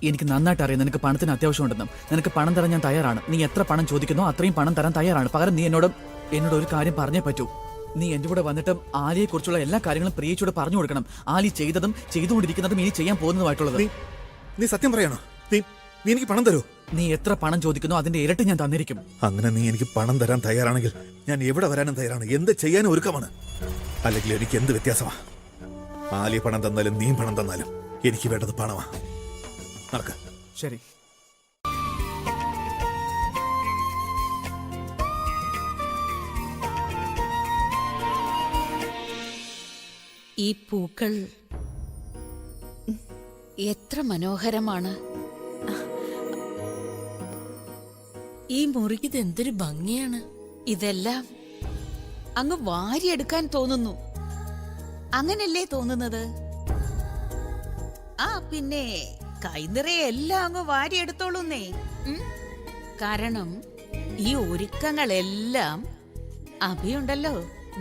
എനിക്ക് നന്നായിട്ട് അറിയാം നിനക്ക് പണത്തിന് അത്യാവശ്യമുണ്ടെന്നും. നിനക്ക് പണം തരാൻ ഞാൻ തയ്യാറാണ്. നീ എത്ര പണം ചോദിക്കുന്നോ അത്രയും പണം തരാൻ തയ്യാറാണ്. പകരം നീ എന്നോട് ഒരു കാര്യം പറഞ്ഞേ പറ്റൂ. നീ എന്റെ കൂടെ വന്നിട്ട് ആലിയെ കുറിച്ചുള്ള എല്ലാ കാര്യങ്ങളും പ്രിയച്ചോട് പറഞ്ഞു കൊടുക്കണം. ആലി ചെയ്തതും ചെയ്തുകൊണ്ടിരിക്കുന്നതും ഇനി ചെയ്യാൻ പോകുന്നതുമായിട്ടുള്ളത്. നീ സത്യം പറയണോ? നീ എനിക്ക് പണം തരൂ. നീ എത്ര പണം ചോദിക്കുന്നോ അതിന്റെ ഇരട്ടി ഞാൻ തന്നിരിക്കും. അങ്ങനെ നീ എനിക്ക് പണം തരാൻ തയ്യാറാണെങ്കിൽ ഞാൻ എവിടെ വരാനും തയ്യാറാണ്. എന്ത് ചെയ്യാനും ഒരുക്കമാണ്. അല്ലെങ്കിൽ എനിക്ക് എന്ത് വ്യത്യാസമാ? ആലിയ പണം തന്നാലും നീ പണം തന്നാലും എനിക്ക് വേണ്ടത് പണമാ. നടക്ക. ശരി. ഈ പൂക്കൾ എത്ര മനോഹരമാണ്. ഈ മുറിക്ക് എന്തൊരു ഭംഗിയാണ്. ഇതെല്ലാം അങ്ങ് വാരിയെടുക്കാൻ തോന്നുന്നു. അങ്ങനല്ലേ തോന്നുന്നത്? ആ പിന്നെ കൈനിറയെ എല്ലാം അങ്ങ് വാരിയെടുത്തോളൂന്നേ. കാരണം ഈ ഒരുക്കങ്ങളെല്ലാം അഭിയുണ്ടല്ലോ,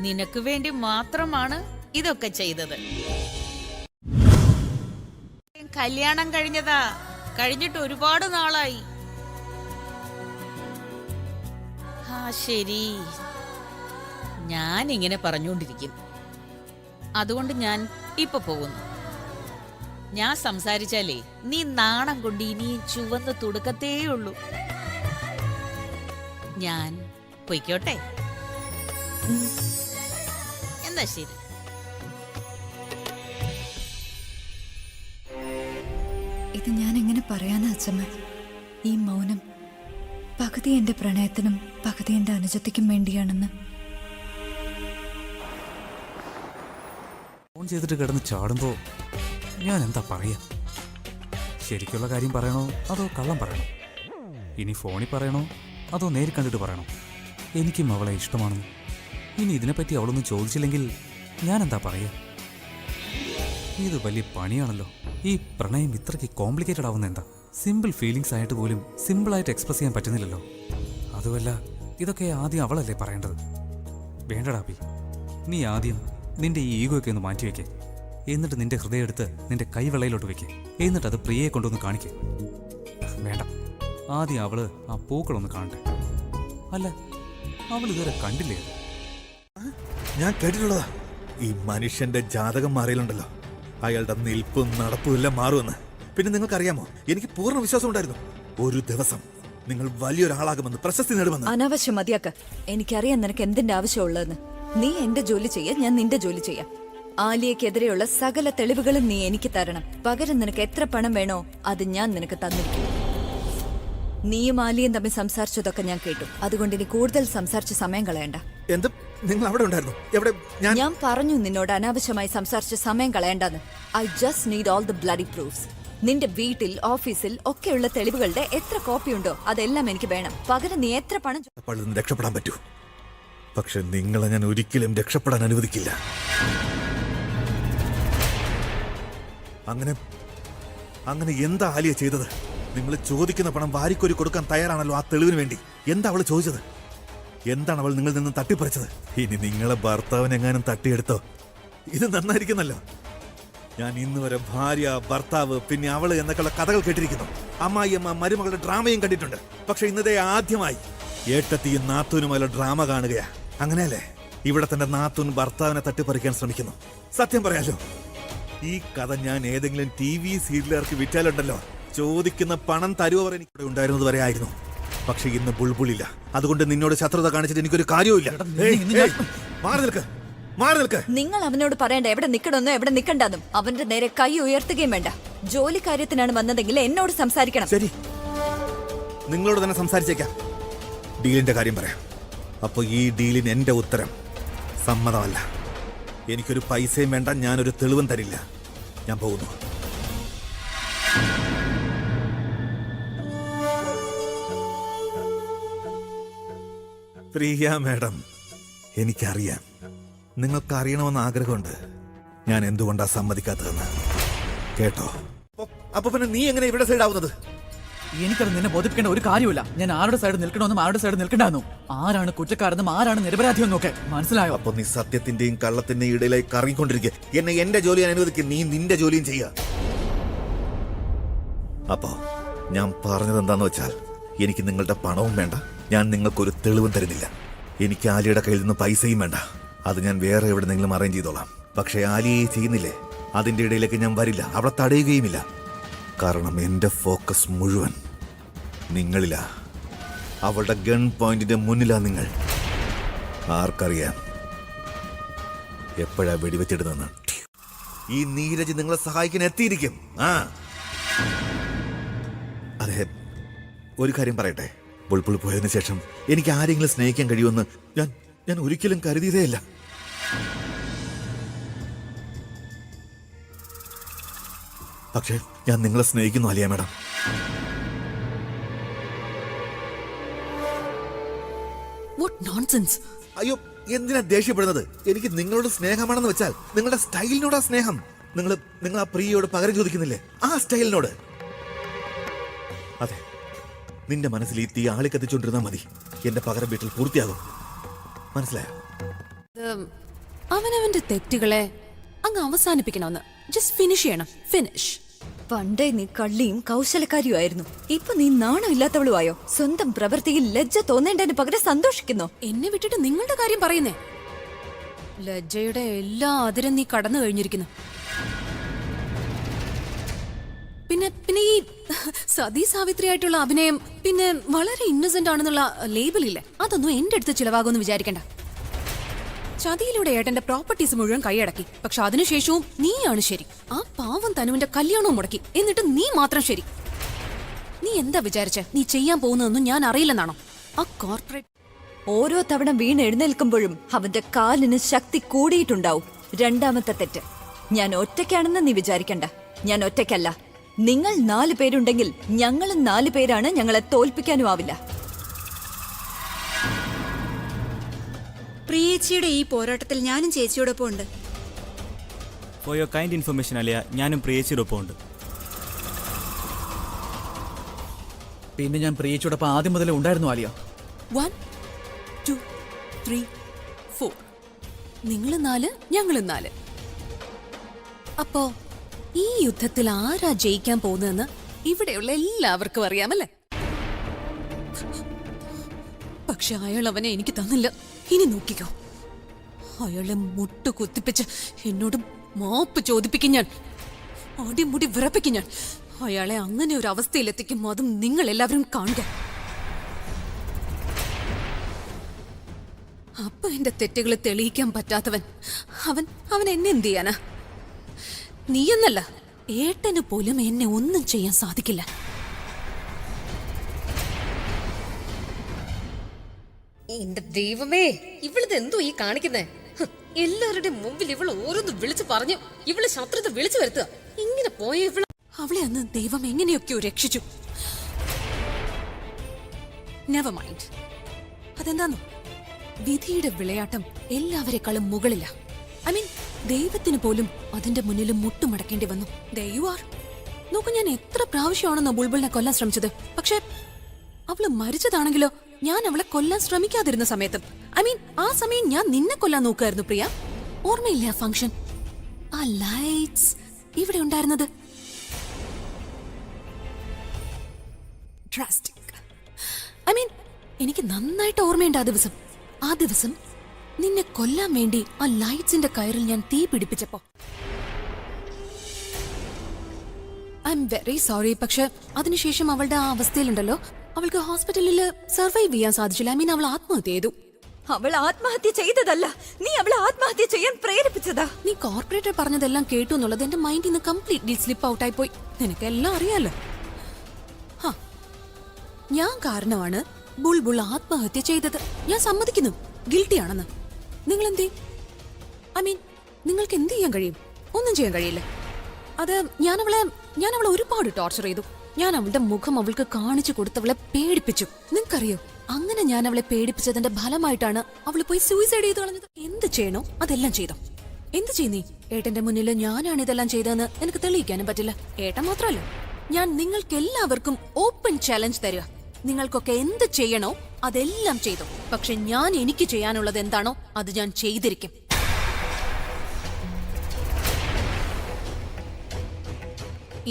നിനക്ക് വേണ്ടി മാത്രമാണ് ഇതൊക്കെ ചെയ്തത്. കല്യാണം കഴിഞ്ഞതാ, കഴിഞ്ഞിട്ട് ഒരുപാട് നാളായി. ആ ശരി, ഞാൻ ഇങ്ങനെ പറഞ്ഞുകൊണ്ടിരിക്കും. അതുകൊണ്ട് ഞാൻ ഇപ്പൊ പോകുന്നു. ഞാൻ സംസാരിച്ചാലേ നീ നാണം കൊണ്ട് ഇനി ചുവന്ന് തുടുക്കത്തേയുള്ളൂ. ഞാൻ പൊയ്ക്കോട്ടെ. എന്നാ ശരി. ഇത് ഞാൻ എങ്ങനെ പറയാനാ അച്ഛമ്മ? ഈ മൗനം പകുതി എന്റെ പ്രണയത്തിനും പകുതി എന്റെ അനുജത്തിക്കും വേണ്ടിയാണെന്ന്. ഫോൺ ചെയ്തിട്ട് കിടന്ന് ചാടുമ്പോ ഞാൻ എന്താ പറയാ? ശരിക്കുള്ള കാര്യം പറയണോ അതോ കള്ളം പറയണോ? ഇനി ഫോണിൽ പറയണോ അതോ നേരിൽ കണ്ടിട്ട് പറയണോ? എനിക്കും അവളെ ഇഷ്ടമാണെന്ന്. ഇനി ഇതിനെപ്പറ്റി അവളൊന്നും ചോദിച്ചില്ലെങ്കിൽ ഞാൻ എന്താ പറയാ? ഇത് വലിയ പണിയാണല്ലോ. ഈ പ്രണയം ഇത്രയ്ക്ക് കോംപ്ലിക്കേറ്റഡ് ആവുന്ന എന്താ? സിമ്പിൾ ഫീലിങ്സ് ആയിട്ട് പോലും സിമ്പിളായിട്ട് എക്സ്പ്രസ് ചെയ്യാൻ പറ്റുന്നില്ലല്ലോ. അതുമല്ല, ഇതൊക്കെ ആദ്യം അവളല്ലേ പറയേണ്ടത്. വേണ്ടടാ പി, നീ ആദ്യം നിന്റെ ഈ ഈഗോയൊക്കെ ഒന്ന് മാറ്റിവെക്കേ. എന്നിട്ട് നിന്റെ ഹൃദയം എടുത്ത് നിന്റെ കൈവെള്ളയിലോട്ട് വെക്കേ. എന്നിട്ട് അത് പ്രിയയെ കൊണ്ടൊന്ന് കാണിക്കേ. വേണ്ട, ആദ്യം അവള് ആ പൂക്കളൊന്ന് കാണട്ടെ. അല്ല, അവൾ ഇതുവരെ കണ്ടില്ലേ? ഞാൻ കേട്ടിട്ടുള്ളതാ ഈ മനുഷ്യന്റെ ജാതകം മാറിയാലുണ്ടല്ലോ അയാളുടെ നിൽപ്പും നടപ്പും എല്ലാം മാറുമെന്ന്. പിന്നെ നിങ്ങൾക്കറിയാമോ, എനിക്ക് പൂർണ്ണ വിശ്വാസം ഉണ്ടായിരുന്നു ഒരു ദിവസം നിങ്ങൾ വലിയൊരാളാകുമെന്ന്, പ്രശസ്തി നേടുമെന്ന്. അനാവശ്യം മതിയാക്ക. എനിക്കറിയാം നിനക്ക് എന്തിന്റെ ആവശ്യമുള്ളതെന്ന്. നീ എന്റെ ജോലി ചെയ്യാൻ, ഞാൻ നിന്റെ ജോലി ചെയ്യാം. ആലിയക്കെതിരെയുള്ള സകല തെളിവുകളും നീ എനിക്ക് തരണം. പകരം നിനക്ക് എത്ര പണം വേണോ അത് ഞാൻ നിനക്ക് തന്നിരിക്കും. നീയും ആലിയും തമ്മിൽ സംസാരിച്ചതൊക്കെ ഞാൻ കേട്ടു. അതുകൊണ്ട് ഇനി കൂടുതൽ സംസാരിച്ച് സമയം കളയണ്ട. എന്ത്? നിങ്ങൾ അവിടെ ഉണ്ടായിരുന്നു? എവിടെ? ഞാൻ പറഞ്ഞു നിന്നോട് അനാവശ്യമായി സംസാരിച്ച് സമയം കളയണ്ടെന്ന്. I just need all the bloody proofs. നിന്റെ വീട്ടിൽ, ഓഫീസിൽ ഒക്കെയുള്ള തെളിവുകളുടെ എത്ര കോപ്പിയുണ്ടോ അതെല്ലാം എനിക്ക് വേണം. പകരം നീ എത്ര പണം രക്ഷപ്പെടാൻ പറ്റൂ. പക്ഷെ നിങ്ങളെ ഞാൻ ഒരിക്കലും രക്ഷപ്പെടാൻ അനുവദിക്കില്ല. അങ്ങനെ എന്താ ആലിയ ചെയ്തത്? നിങ്ങൾ ചോദിക്കുന്ന പണം വാരിക്കോരി കൊടുക്കാൻ തയ്യാറാണല്ലോ ആ തെളിവിന് വേണ്ടി. എന്താ അവൾ ചോദിച്ചത്? എന്താണ് അവൾ നിങ്ങളിൽ നിന്ന് തട്ടിപ്പറിച്ചത്? ഇനി നിങ്ങളെ ഭർത്താവിനെങ്ങാനും തട്ടിയെടുത്തോ? ഇത് നന്നായിരിക്കുന്നല്ലോ. ഞാൻ ഇന്ന് വരെ ഭാര്യ, ഭർത്താവ്, പിന്നെ അവള് എന്നൊക്കെയുള്ള കഥകൾ കേട്ടിരിക്കുന്നു. അമ്മായിയമ്മ, മരുമകളുടെ ഡ്രാമയും കണ്ടിട്ടുണ്ട്. പക്ഷെ ഇന്നതേ ആദ്യമായി ഏട്ടത്തിയും നാത്തൂനുമായുള്ള ഡ്രാമ കാണുകയാ. അങ്ങനെയല്ലേ? ഇവിടെ തന്റെ നാത്തൂൻ ഭർത്താവിനെ തട്ടിപ്പറിക്കാൻ ശ്രമിക്കുന്നു. സത്യം പറയാലോ, ഈ കഥ ഞാൻ ഏതെങ്കിലും TV സീരിയലുകാർക്ക് വിറ്റാലുണ്ടല്ലോ, ചോദിക്കുന്ന പണം തരുവവർ എനിക്കിവിടെ ഉണ്ടായിരുന്നത് വരെ ആയിരുന്നു. പക്ഷെ ഇന്ന് ബുൾബുളില്ല. അതുകൊണ്ട് നിന്നോട് ശത്രുത കാണിച്ചിട്ട് എനിക്കൊരു കാര്യവുമില്ല. മാറി നിൽക്ക്. നിങ്ങൾ അവനോട് പറയണ്ട എവിടെ നിൽക്കണമെന്നോ എവിടെ നിൽക്കണ്ടെന്നും. അവന്റെ നേരെ കൈ ഉയർത്തുകയും വേണ്ട. ജോലി കാര്യത്തിനാണ് വന്നതെങ്കിൽ എന്നോട് സംസാരിക്കണം. ശരി, നിങ്ങളോട് തന്നെ സംസാരിച്ചേക്കാം. ഡീലിന്റെ കാര്യം പറയാം. അപ്പൊ ഈ ഡീലിന് എന്റെ ഉത്തരം സമ്മതമല്ല. എനിക്കൊരു പൈസയും വേണ്ട, ഞാനൊരു തെളിവും തരില്ല. ഞാൻ പോകുന്നു. പ്രിയ മാഡം, എനിക്കറിയാം നിങ്ങൾക്ക് അറിയണമെന്ന് ആഗ്രഹമുണ്ട് ഞാൻ എന്തുകൊണ്ടാ സമ്മതിക്കാത്തതെന്ന്. കേട്ടോ? അപ്പൊ പിന്നെ നീ എങ്ങനെ ഇവിടെ സൈഡാവുന്നത്? എനിക്കത് നിന്നെ ബോധിപ്പിക്കേണ്ട ഒരു കാര്യമില്ല. ഞാൻ ആരുടെ സൈഡ് നിൽക്കണമെന്നും ആരുടെ സൈഡ് നിൽക്കണ്ടെന്നും, ആരാണ് കുറ്റക്കാരെന്നും ആരാണ് നിരപരാധിയെന്നും ഒക്കെ മനസ്സിലായോ? അപ്പൊ നീ സത്യത്തിന്റെയും കള്ളത്തിന്റെയും ഇടയിലായി കറങ്ങിക്കൊണ്ടിരിക്കുക. എന്നെ എന്റെ ജോലി അനുവദിക്കുക, നീ നിന്റെ ജോലിയും ചെയ്യുക. അപ്പോ ഞാൻ പറഞ്ഞത് എന്താന്ന് വെച്ചാൽ, എനിക്ക് നിങ്ങളുടെ പണവും വേണ്ട, ഞാൻ നിങ്ങൾക്കൊരു തെളിവും തരുന്നില്ല. എനിക്ക് ആലിയുടെ കയ്യിൽ നിന്ന് പൈസയും വേണ്ട. അത് ഞാൻ വേറെ എവിടെന്നെങ്കിലും അറേഞ്ച് ചെയ്തോളാം. പക്ഷെ ആലിയെ ചെയ്യുന്നില്ലേ, അതിന്റെ ഇടയിലേക്ക് ഞാൻ വരില്ല, അവിടെ തടയുകയുമില്ല. കാരണം എന്റെ ഫോക്കസ് മുഴുവൻ നിങ്ങളിലാ. അവളുടെ ഗൺ പോയിന്റിന്റെ മുന്നിലാ നിങ്ങൾ. ആർക്കറിയാം എപ്പോഴാ വെടിവെച്ചിടുന്നെന്ന്. ഈ നീരജ് നിങ്ങളെ സഹായിക്കാൻ എത്തിയിരിക്കും. അതെ, ഒരു കാര്യം പറയട്ടെ. ബുൾബുൾ പോയതിനു ശേഷം എനിക്ക് ആരെങ്കിലും സ്നേഹിക്കാൻ കഴിയുമെന്ന് ഞാൻ ഒരിക്കലും കരുതിയതേയില്ല. പക്ഷേ ഞാൻ നിങ്ങളെ സ്നേഹിക്കുന്നു ആലിയ മാഡം. What nonsense. അയ്യോ, എന്തിനാ ദേഷ്യപ്പെടുന്നത്? എനിക്ക് നിങ്ങളോട് സ്നേഹമാണെന്ന് വെച്ചാൽ നിങ്ങളുടെ സ്റ്റൈലിനോടാ സ്നേഹം. നിങ്ങൾ ആ പ്രിയയോട് പകരം ചോദിക്കുന്നില്ലേ, ആ സ്റ്റൈലിനോട്. അതെ, നിന്റെ മനസ്സിൽ ഈ തീ ആളി കത്തിച്ചോണ്ടിരുന്നാ മതി, എന്റെ പകരം വീട്ടിൽ പൂർത്തിയാകും. മനസ്സിലായോ? അവനവന്റെ തെറ്റുകളെ അങ്ങ് അവസാനിപ്പിക്കണമെന്ന്. ജസ്റ്റ് ഫിനിഷ് ചെയ്യണം. ഫിനിഷ്. പണ്ടേ നീ കള്ളിയും കൗശലക്കാരിയുമായിരുന്നു. ഇപ്പൊ നീ നാണമില്ലാത്തവളുമായോ? സ്വന്തം പ്രവൃത്തിയിൽ ലജ്ജ തോന്നേണ്ടതിന് പകരം സന്തോഷിക്കുന്നു. എന്നെ വിട്ടിട്ട് നിങ്ങളുടെ കാര്യം പറയുന്നേ. ലജ്ജയുടെ എല്ലാ അതിരും നീ കടന്നു കഴിഞ്ഞിരിക്കുന്നു. പിന്നെ ഈ സതി സാവിത്രി ആയിട്ടുള്ള അഭിനയം, പിന്നെ വളരെ ഇന്നസെന്റ് ആണെന്നുള്ള ലേബലില്ലേ, അതൊന്നും എന്റെ അടുത്ത് ചിലവാകുമെന്ന് വിചാരിക്കണ്ട. ചതിയിലൂടെ ഏട്ടന്റെ പ്രോപ്പർട്ടീസ് മുഴുവൻ കൈയടക്കി. പക്ഷെ അതിനുശേഷവും നീയാണ് ശരി. ആ പാവം തനുവിന്റെ കല്യാണവും മുടക്കി. എന്നിട്ട് നീ മാത്രം ശരി. നീ എന്താ വിചാരിച്ചേ നീ ചെയ്യാൻ പോകുന്നതൊന്നും ഞാൻ അറിയില്ലെന്നാണോ? ആ കോർപ്പറേറ്റ് ഓരോ തവണ വീണ് എഴുന്നേൽക്കുമ്പോഴും അവന്റെ കാലിന് ശക്തി കൂടിയിട്ടുണ്ടാവും. രണ്ടാമത്തെ തെറ്റ്, ഞാൻ ഒറ്റയ്ക്കാണെന്ന് നീ വിചാരിക്കണ്ട. ഞാൻ ഒറ്റയ്ക്കല്ല. നിങ്ങൾ 4 പേരുണ്ടെങ്കിൽ ഞങ്ങളും 4 പേരാണ്. ഞങ്ങളെ തോൽപ്പിക്കാനും ആവില്ല. പ്രിയേച്ചിയുടെ ഈ പോരാട്ടത്തിൽ ഞാനും ചേച്ചിയോടൊപ്പം ഉണ്ട്. ഫോർ യുവർ കൈൻഡ് ഇൻഫർമേഷൻ അലിയ, ഞാനും പ്രിയേച്ചിയോടൊപ്പം ഉണ്ട്. പിന്നെ ഞാൻ പ്രിയേച്ചിയോടൊപ്പം ആദ്യം മുതലേ ഉണ്ടായിരുന്നു ആലിയ. 1 2 3 4. നിങ്ങൾ 4, ഞങ്ങളും 4. അപ്പോ ഈ യുദ്ധത്തിൽ ആരാ ജയിക്കാൻ പോകുന്നതെന്ന് ഇവിടെയുള്ള എല്ലാവർക്കും അറിയാമല്ലേ? പക്ഷെ അയാൾ അവനെ എനിക്ക് തന്നില്ല. ഇനി നോക്കിക്കോ, അയാളെ മുട്ട് കുത്തിപ്പിച്ച് എന്നോട് മാപ്പ് ചോദിപ്പിക്കും ഞാൻ, അടിമുടി വിറപ്പിക്കും ഞാൻ. അയാളെ അങ്ങനെ ഒരു അവസ്ഥയിലെത്തിക്കും, അതും നിങ്ങൾ എല്ലാവരും കാണുക. അപ്പൊ എന്റെ തെറ്റുകൾ തെളിയിക്കാൻ പറ്റാത്തവൻ അവൻ എന്നെ എന്ത് ചെയ്യാനാ? നീയെന്നല്ല, ഏട്ടന് പോലും എന്നെ ഒന്നും ചെയ്യാൻ സാധിക്കില്ല. എന്റെ ദൈവമേ, ഇവളിത് എന്തോ ഈ കാണിക്കുന്നേ? എല്ലാവരുടെയും മുമ്പിൽ ഇവള് ഓരോന്ന് വിളിച്ചു പറഞ്ഞു, ഇവള് ശത്രുത വിളിച്ചു വരുത്തുക. ഇങ്ങനെ പോയ ഇവള് അവളെ അന്ന് ദൈവം എങ്ങനെയൊക്കെയോ രക്ഷിച്ചു. Never mind. അതെന്താന്നോ, വിധിയുടെ വിളയാട്ടം എല്ലാവരെക്കാളും മുകളില. ഐ മീൻ, ദൈവത്തിന് പോലും അതിന്റെ മുന്നിൽ മുട്ടുമടക്കേണ്ടി വന്നു. നോക്കൂ, ഞാൻ എത്ര പ്രാവശ്യമാണെന്നോ ബുൾബുളിനെ കൊല്ലാൻ ശ്രമിച്ചത്. പക്ഷെ അവള് മരിച്ചതാണെങ്കിലോ ഞാൻ അവളെ കൊല്ലാൻ ശ്രമിക്കാതിരുന്ന സമയത്തും, ഐ മീൻ ആ സമയം ഞാൻ നിന്നെ കൊല്ലാൻ നോക്കുമായിരുന്നു പ്രിയ. ഓർമ്മയില്ല ആ ഫംഗ്ഷൻ, ആ ലൈറ്റ്സ് ഇവിടെ ഉണ്ടായിരുന്നത്? ഡ്രാസ്റ്റിക്. ഐ മീൻ, എനിക്ക് നന്നായിട്ട് ഓർമ്മയുണ്ട് ആ ദിവസം നിന്നെ കൊല്ലാൻ വേണ്ടി ആ ലൈറ്റ്സിന്റെ കയറിൽ ഞാൻ തീ പിടിപ്പിച്ചപ്പോ. I'm very sorry. പക്ഷെ അതിനുശേഷം അവളുടെ ആ അവസ്ഥയിലുണ്ടല്ലോ, അവൾക്ക് ഹോസ്പിറ്റലിൽ സർവൈവ് ചെയ്യാൻ സാധിച്ചില്ല. ഐ മീൻ, അവൾ ആത്മഹത്യ ചെയ്തു. അവൾ ആത്മഹത്യ ചെയ്തതല്ല, നീ അവളെ ആത്മഹത്യ ചെയ്യാൻ പ്രേരിപ്പിച്ചതാ. നീ കോർപ്പറേറ്റർ പറഞ്ഞതെല്ലാം കേട്ടു എന്നുള്ളത് എന്റെ മൈൻഡിൽ നിന്ന് കംപ്ലീറ്റ്ലി സ്ലിപ്പ് ഔട്ടായി പോയി. നിനക്കെല്ലാം അറിയാലോ. ഞാൻ കാരണമാണ് ബുൾബുൾ ആത്മഹത്യ ചെയ്തത്. ഞാൻ സമ്മതിക്കുന്നു, ഗിൽറ്റിയാണെന്ന്. നിങ്ങൾ എന്തേ? ഐ മീൻ, നിങ്ങൾക്ക് എന്ത് ചെയ്യാൻ കഴിയും? ഒന്നും ചെയ്യാൻ കഴിയില്ല. അത് ഞാൻ അവളെ ഒരുപാട് ടോർച്ചർ ചെയ്തു. ഞാൻ അവളുടെ മുഖം അവൾക്ക് കാണിച്ചു കൊടുത്തവളെ പേടിപ്പിച്ചു. നിങ്ങൾക്കറിയോ, അങ്ങനെ ഞാൻ അവളെ പേടിപ്പിച്ചതിന്റെ ഫലമായിട്ടാണ് അവള് പോയി സൂയിസൈഡ് ചെയ്ത് കളഞ്ഞത്. എന്ത് ചെയ്യണോ അതെല്ലാം ചെയ്തോ. എന്ത് ചെയ്യുന്നേ? ഏട്ടന്റെ മുന്നിൽ ഞാനാണ് ഇതെല്ലാം ചെയ്തതെന്ന് എനിക്ക് തെളിയിക്കാനും പറ്റില്ല. ഏട്ടൻ മാത്രമല്ല, ഞാൻ നിങ്ങൾക്ക് എല്ലാവർക്കും ഓപ്പൺ ചാലഞ്ച് തരിക. നിങ്ങൾക്കൊക്കെ എന്ത് ചെയ്യണോ അതെല്ലാം ചെയ്തോ. പക്ഷെ ഞാൻ എനിക്ക് ചെയ്യാനുള്ളത് എന്താണോ അത് ഞാൻ ചെയ്തിരിക്കും.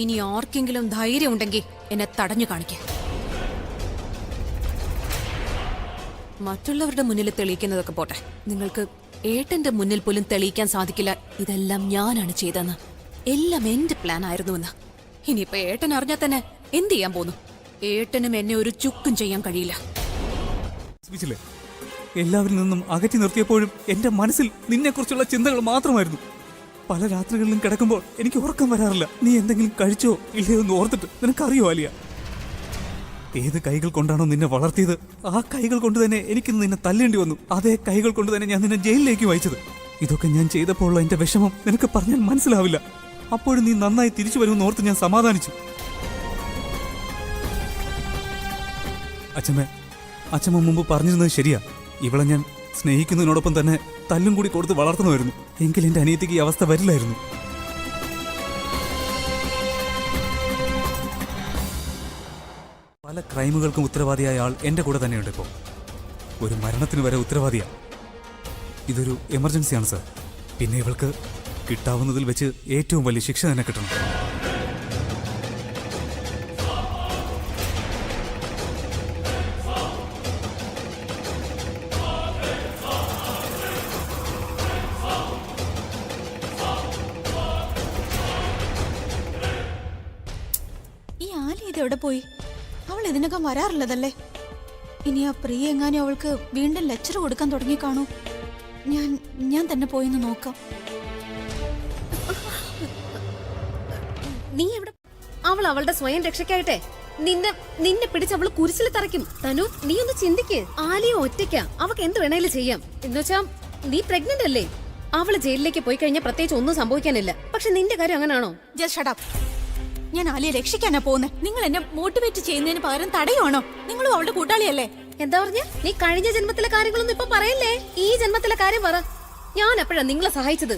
ഇനി ആർക്കെങ്കിലും ധൈര്യം ഉണ്ടെങ്കിൽ എന്നെ തടഞ്ഞു കാണിക്കാം. മറ്റുള്ളവരുടെ മുന്നിൽ തെളിയിക്കുന്നതൊക്കെ പോട്ടെ, നിങ്ങൾക്ക് ഏട്ടന്റെ മുന്നിൽ പോലും തെളിയിക്കാൻ സാധിക്കില്ല ഇതെല്ലാം ഞാനാണ് ചെയ്തതെന്ന്. എല്ലാം എന്റെ പ്ലാൻ ആയിരുന്നുവെന്ന്. ഇനിയിപ്പോ ഏട്ടൻ അറിഞ്ഞാൽ തന്നെ എന്ത് ചെയ്യാൻ പോന്നു? ഏട്ടനും എന്നെ ഒരു ചുക്കും ചെയ്യാൻ കഴിയില്ല. എല്ലാവരിൽ നിന്നും അകറ്റി നിർത്തിയപ്പോഴും എന്റെ മനസ്സിൽ നിന്നെക്കുറിച്ചുള്ള ചിന്തകൾ മാത്രമായിരുന്നു. പല രാത്രികളിലും കിടക്കുമ്പോൾ എനിക്ക് ഉറക്കം വരാറില്ല. നീ എന്തെങ്കിലും കഴിച്ചോ ഇല്ലയോ എന്ന് ഓർത്തിട്ട്. നിനക്കറിയോ ആലിയ, ഏത് കൈകൾ കൊണ്ടാണോ നിന്നെ വളർത്തിയത് ആ കൈകൾ കൊണ്ട് തന്നെ എനിക്കിന്ന് നിന്നെ തല്ലേണ്ടി വന്നു. അതേ കൈകൾ കൊണ്ട് തന്നെ ഞാൻ നിന്നെ ജയിലിലേക്ക് വായിച്ചത്. ഇതൊക്കെ ഞാൻ ചെയ്തപ്പോഴുള്ള എന്റെ വിഷമം നിനക്ക് പറഞ്ഞാൽ മനസ്സിലാവില്ല. അപ്പോഴും നീ നന്നായി തിരിച്ചു വരുമെന്ന് ഓർത്ത് ഞാൻ സമാധാനിച്ചു. അച്ഛമ്മ മുമ്പ് പറഞ്ഞിരുന്നത് ശരിയാ. ഇവളെ ഞാൻ സ്നേഹിക്കുന്നതിനോടൊപ്പം തന്നെ തല്ലും കൂടി കൊടുത്ത് വളർത്തണമായിരുന്നു. എങ്കിൽ എന്റെ അനിയത്തിക്ക് ഈ അവസ്ഥ വരില്ലായിരുന്നു. പല ക്രൈമുകൾക്കും ഉത്തരവാദിയായ ആൾ എന്റെ കൂടെ തന്നെയുണ്ട്. ഇപ്പോൾ ഒരു മരണത്തിന് വരെ ഉത്തരവാദിയാ. ഇതൊരു എമർജൻസിയാണ് സർ. പിന്നെ ഇവൾക്ക് കിട്ടാവുന്നതിൽ വെച്ച് ഏറ്റവും വലിയ ശിക്ഷ തന്നെ കിട്ടണം. എവിടെ പോയി? അവൾ ഇതിനകം വരാറുള്ളതല്ലേ. ഇനി ആ പ്രിയ എങ്ങാനും അവൾക്ക് വീണ്ടും ലെക്ചർ കൊടുക്കാൻ തുടങ്ങി കാണൂ. ഞാൻ തന്നെ പോയിന്ന് നോക്കാം. നീ എവിടെ? അവൾ അവളുടെ സ്വയം രക്ഷയ്ക്കായിട്ടെ നിന്നെ പിടിച്ച് അവള് കുരിശിൽ തറയ്ക്കും. തനു, നീ ഒന്ന് ചിന്തിക്ക്. ആലിയ ഒറ്റയ്ക്കാ, അവക്ക് എന്ത് വേണേലും ചെയ്യാം. എന്നുവെച്ചാ നീ പ്രഗ്നന്റ് അല്ലേ? അവള് ജയിലിലേക്ക് പോയി കഴിഞ്ഞാൽ പ്രത്യേകിച്ച് ഒന്നും സംഭവിക്കാനില്ല. പക്ഷെ നിന്റെ കാര്യം അങ്ങനാണോ? Just shut up. ഞാൻ ആലിയെ രക്ഷിക്കാനാ പോകുന്നത്. നിങ്ങൾ എന്നെ മോട്ടിവേറ്റ് ചെയ്യുന്നതിന് പകരം തടയുവാണോ? നിങ്ങളും അവളുടെ കൂട്ടാളിയല്ലേ? എന്താ പറഞ്ഞ? നീ കഴിഞ്ഞ ജന്മത്തിലെ കാര്യങ്ങളൊന്നും ഇപ്പൊ പറയല്ലേ. ഈ ജന്മത്തിലെ കാര്യം പറ. ഞാൻ എപ്പോഴാ നിങ്ങളെ സഹായിച്ചത്?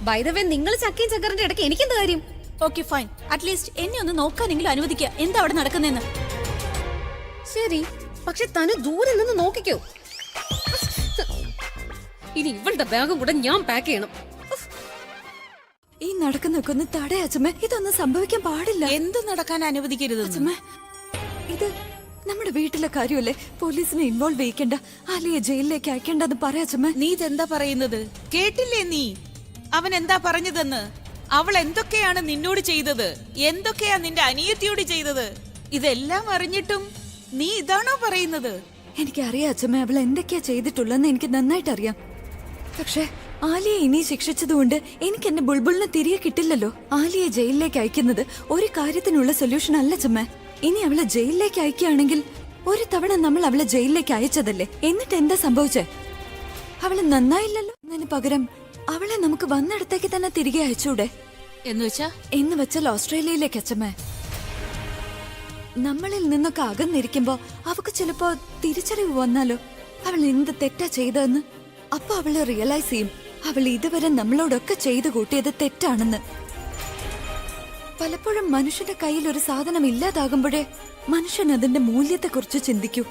ബൈ ദ വേ, നിങ്ങൾ ചക്കയും ചക്കറിന്റെ ഇടയ്ക്ക് എനിക്കെന്ത് കാര്യം? ഓക്കെ ഫൈൻ, അറ്റ്ലീസ്റ്റ് എന്നെ ഒന്ന് നോക്കാനെങ്കിലും അനുവദിക്കുക. എന്താ അവിടെ നടക്കുന്നതെന്ന്. ശരി, പക്ഷെ തനു ദൂരെ നിന്ന് നോക്കിക്കോ. ഇനി ഇവളുടെ ബാഗും കൂടെ ഞാൻ പാക്ക് ചെയ്യണം. ഈ നടക്കുന്നൊക്കെ ഒന്ന് തടയ അച്ഛമ്മ. ഇതൊന്നും സംഭവിക്കാൻ പാടില്ല. എന്ത് നടക്കാൻ അനുവദിക്കരുത്? അച്ഛമ്മ, ഇത് നമ്മുടെ വീട്ടിലെ കാര്യമല്ലേ, പോലീസിനെ ഇൻവോൾവ് ചെയ്യിക്കണ്ട, ആലിയെ ജയിലിലേക്ക് അയക്കേണ്ടെന്ന് പറയാച്ചമ്മ. നീ ഇതെന്താ പറയുന്നത്? കേട്ടില്ലേ നീ അവൻ എന്താ പറഞ്ഞതെന്ന്? അവൾ എന്തൊക്കെയാണ് നിന്നോട് ചെയ്തത്, എന്തൊക്കെയാ നിന്റെ അനിയത്തിയോട് ചെയ്തത്? ഇതെല്ലാം അറിഞ്ഞിട്ടും നീ ഇതാണോ പറയുന്നത്? എനിക്കറിയാം അച്ഛമ്മ, അവൾ എന്തൊക്കെയാ ചെയ്തിട്ടുള്ളതെന്ന് എനിക്ക് നന്നായിട്ട് അറിയാം. പക്ഷെ ആലിയെ ഇനി ശിക്ഷിച്ചതുകൊണ്ട് എനിക്ക് എന്റെ ബുൾബുളിനെ തിരികെ കിട്ടില്ലല്ലോ. ആലിയെ ജയിലിലേക്ക് അയക്കുന്നത് ഒരു കാര്യത്തിനുള്ള സൊല്യൂഷൻ അല്ല അച്ഛമ്മ. ഇനി അവളെ ജയിലിലേക്ക് അയക്കുകയാണെങ്കിൽ ഒരു തവണ നമ്മൾ അവളെ ജയിലിലേക്ക് അയച്ചതല്ലേ, എന്നിട്ട് എന്താ സംഭവിച്ചേ? അവള് നന്നായില്ലല്ലോ. അതിന് പകരം അവളെ നമുക്ക് വന്നിടത്തേക്ക് തന്നെ തിരികെ അയച്ചൂടെ? എന്ന് വെച്ചാൽ ഓസ്ട്രേലിയയിലേക്ക് അച്ഛമ്മ. നമ്മളിൽ നിന്നൊക്കെ അകന്നിരിക്കുമ്പോ അവക്ക് ചിലപ്പോ തിരിച്ചറിവ് വന്നാലോ അവൾ എന്ത് തെറ്റാ ചെയ്തതെന്ന്. അപ്പൊ അവള് റിയലൈസ് ചെയ്യും അവൾ ഇതുവരെ നമ്മളോടൊക്കെ ചെയ്തു കൂട്ടിയത് തെറ്റാണെന്ന്. പലപ്പോഴും മനുഷ്യന്റെ കയ്യിൽ ഒരു സാധനം ഇല്ലാതാകുമ്പോഴേ മനുഷ്യൻ അതിന്റെ മൂല്യത്തെക്കുറിച്ച് ചിന്തിക്കൂ.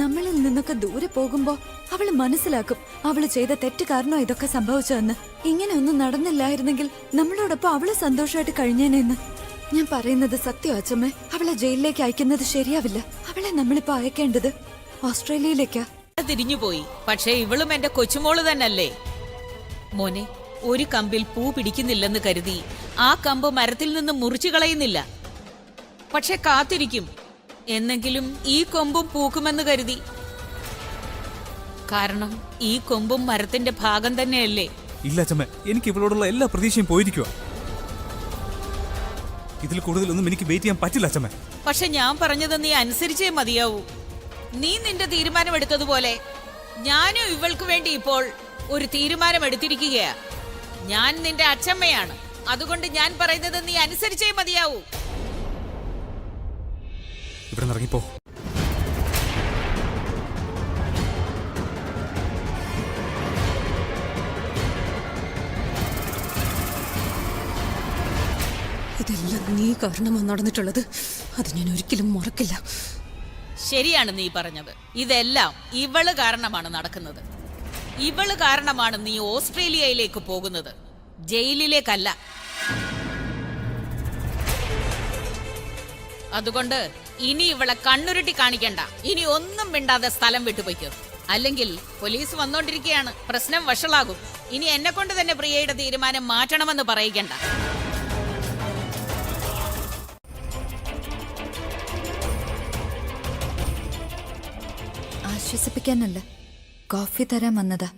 നമ്മളിൽ നിന്നൊക്കെ ദൂരെ പോകുമ്പോ അവള് മനസ്സിലാക്കും അവള് ചെയ്ത തെറ്റ് കാരണം ഇതൊക്കെ സംഭവിച്ചതെന്ന്. ഇങ്ങനെ ഒന്നും നടന്നില്ലായിരുന്നെങ്കിൽ നമ്മളോടൊപ്പം അവള് സന്തോഷമായിട്ട് കഴിഞ്ഞേനെന്ന്. ഞാൻ പറയുന്നത് സത്യം അച്ഛമ്മേ, അവളെ ജയിലിലേക്ക് അയക്കുന്നത് ശരിയാവില്ല. അവളെ നമ്മളിപ്പോ അയക്കേണ്ടത് ഓസ്ട്രേലിയയിലേക്കാ. തിരിഞ്ഞുപോയി. പക്ഷേ ഇവളും എന്റെ കൊച്ചുമോള് തന്നല്ലേ മോനെ. ഒരു കമ്പിൽ പൂ പിടിക്കുന്നില്ലെന്ന് കരുതി ആ കമ്പ് മരത്തിൽ നിന്ന് മുറിച്ചു കളയുന്നില്ല, പക്ഷെ കാത്തിരിക്കും എന്നെങ്കിലും ഈ കൊമ്പും പൂക്കുമെന്ന് കരുതി. കാരണം ഈ കൊമ്പും മരത്തിന്റെ ഭാഗം തന്നെയല്ലേ. ഇല്ല അച്ഛമ്മ, എനിക്ക് ഇവളോടുള്ള എല്ലാ പ്രതീക്ഷയും പോയിരിക്കുക. ഇതിൽ കൂടുതലൊന്നും എനിക്ക് വെയിറ്റ് ചെയ്യാൻ പറ്റില്ല അച്ഛമ്മ. പക്ഷെ ഞാൻ പറഞ്ഞത് നീ അനുസരിച്ചേ മതിയാവൂ. നീ നിന്റെ തീരുമാനമെടുത്തതുപോലെ ഞാനും ഇവൾക്ക് വേണ്ടി ഇപ്പോൾ ഒരു തീരുമാനമെടുത്തിരിക്കുകയാ. ഞാൻ നിന്റെ അച്ഛമ്മയാണ്, അതുകൊണ്ട് ഞാൻ പറയുന്നത് നീ അനുസരിച്ചേ മതിയാവൂ. ഇവിടെ ഇറങ്ങിപ്പോ. ഇതെല്ലാം നീ കാരണമാണ് നടന്നിട്ടുള്ളത്. അത് ഞാൻ ഒരിക്കലും മറക്കില്ല. ശരിയാണ് നീ പറഞ്ഞത്. ഇതെല്ലാം ഇവള് കാരണമാണ് നടക്കുന്നത്. ഇവള് കാരണമാണ് നീ ഓസ്ട്രേലിയയിലേക്ക് പോകുന്നത്, ജയിലിലേക്കല്ല. അതുകൊണ്ട് ഇനി ഇവളെ കണ്ണുരുട്ടി കാണിക്കണ്ട. ഇനി ഒന്നും മിണ്ടാതെ സ്ഥലം വിട്ടുപോയിക്കോ. അല്ലെങ്കിൽ പോലീസ് വന്നോണ്ടിരിക്കുകയാണ്, പ്രശ്നം വഷളാകും. ഇനി എന്നെ കൊണ്ട് തന്നെ പ്രിയയുടെ തീരുമാനം മാറ്റണമെന്ന് പറയിക്കണ്ട. ആശ്വസിപ്പിക്കാനല്ല, കോഫി തരാൻ വന്നതാ.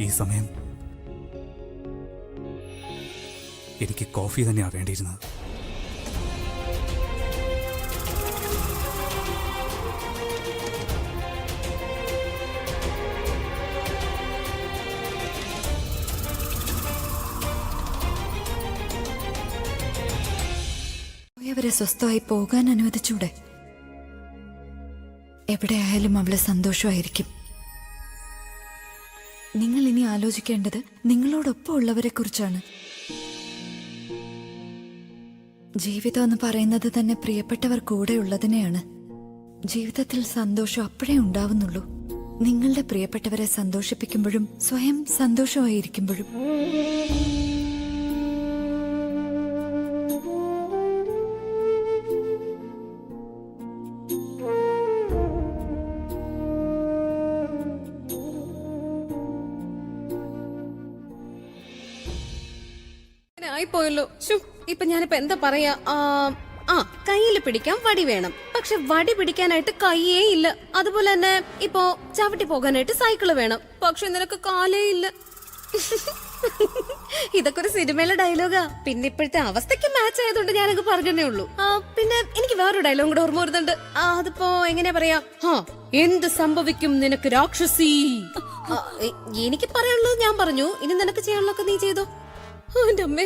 ഈ സമയം എനിക്ക് കോഫി തന്നെയാണ് വേണ്ടിയിരുന്നത്. അവരെ സ്വസ്ഥമായി പോകാൻ അനുവദിച്ചൂടെ? എവിടെയായാലും അവള് സന്തോഷമായിരിക്കും. നിങ്ങൾ ഇനി ആലോചിക്കേണ്ടത് നിങ്ങളോടൊപ്പം ഉള്ളവരെ കുറിച്ചാണ്. ജീവിതം എന്ന് പറയുന്നത് തന്നെ പ്രിയപ്പെട്ടവർ കൂടെ ഉള്ളതിനെയാണ്. ജീവിതത്തിൽ സന്തോഷം അപ്പോഴേ ഉണ്ടാവുന്നുള്ളൂ, നിങ്ങളുടെ പ്രിയപ്പെട്ടവരെ സന്തോഷിപ്പിക്കുമ്പോഴും സ്വയം സന്തോഷമായിരിക്കുമ്പോഴും. ആയിപ്പോയല്ലോ. ഇപ്പൊ ഞാനിപ്പോ എന്താ പറയാ, കയ്യിൽ പിടിക്കാൻ വടി വേണം, പക്ഷെ വടി പിടിക്കാനായിട്ട് കയ്യേ ഇല്ല. അതുപോലെ തന്നെ ഇപ്പോ ചവിട്ടി പോകാനായിട്ട് സൈക്കിള് വേണം, പക്ഷെ നിനക്ക് കാലേ ഇല്ല. ഇതൊക്കെ ഒരു സിനിമയിലെ ഡയലോഗാ. പിന്നെ ഇപ്പോഴത്തെ അവസ്ഥയ്ക്ക് മാച്ച് ആയതുകൊണ്ട് ഞാനൊക്കെ പറഞ്ഞേ ഉള്ളൂ. പിന്നെ എനിക്ക് വേറൊരു ഡയലോഗ് കൂടെ ഓർമ്മ വരുന്നുണ്ട്. അതിപ്പോ എങ്ങനെയാ പറയാ, എന്ത് സംഭവിക്കും നിനക്ക് രാക്ഷസി. എനിക്ക് പറയാനുള്ളത് ഞാൻ പറഞ്ഞു, ഇനി നിനക്ക് ചെയ്യാനുള്ളതൊക്കെ നീ ചെയ്തോ. എന്റെ അമ്മേ,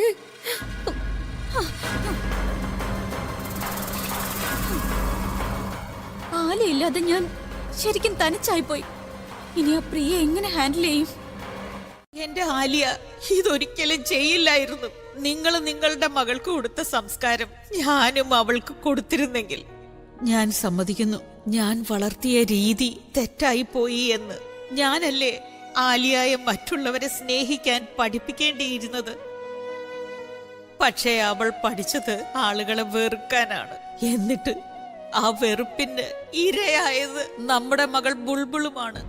ആലയില്ലാതെ ഞാൻ ശരിക്കും തനിച്ചായിപ്പോയി. ഇനി ആ പ്രിയ എങ്ങനെ ഹാൻഡിൽ ചെയ്യും? എന്റെ ആലിയ ഇതൊരിക്കലും ചെയ്യില്ലായിരുന്നു. നിങ്ങൾ നിങ്ങളുടെ മകൾക്ക് കൊടുത്ത സംസ്കാരം ഞാനും അവൾക്ക് കൊടുത്തിരുന്നെങ്കിൽ ഞാൻ സമ്മതിക്കുന്നു, ഞാൻ വളർത്തിയ രീതി തെറ്റായിപ്പോയി എന്ന്. ഞാനല്ലേ ആലിയായ മറ്റുള്ളവരെ സ്നേഹിക്കാൻ പഠിപ്പിക്കേണ്ടിയിരുന്നത്. പക്ഷേ അവൾ പഠിച്ചത് ആളുകളെ വെറുക്കാനാണ്. എന്നിട്ട് ആ വെറുപ്പിന് ഇരയായത് നമ്മുടെ മകൾ ബുൾബുളുമാണ്.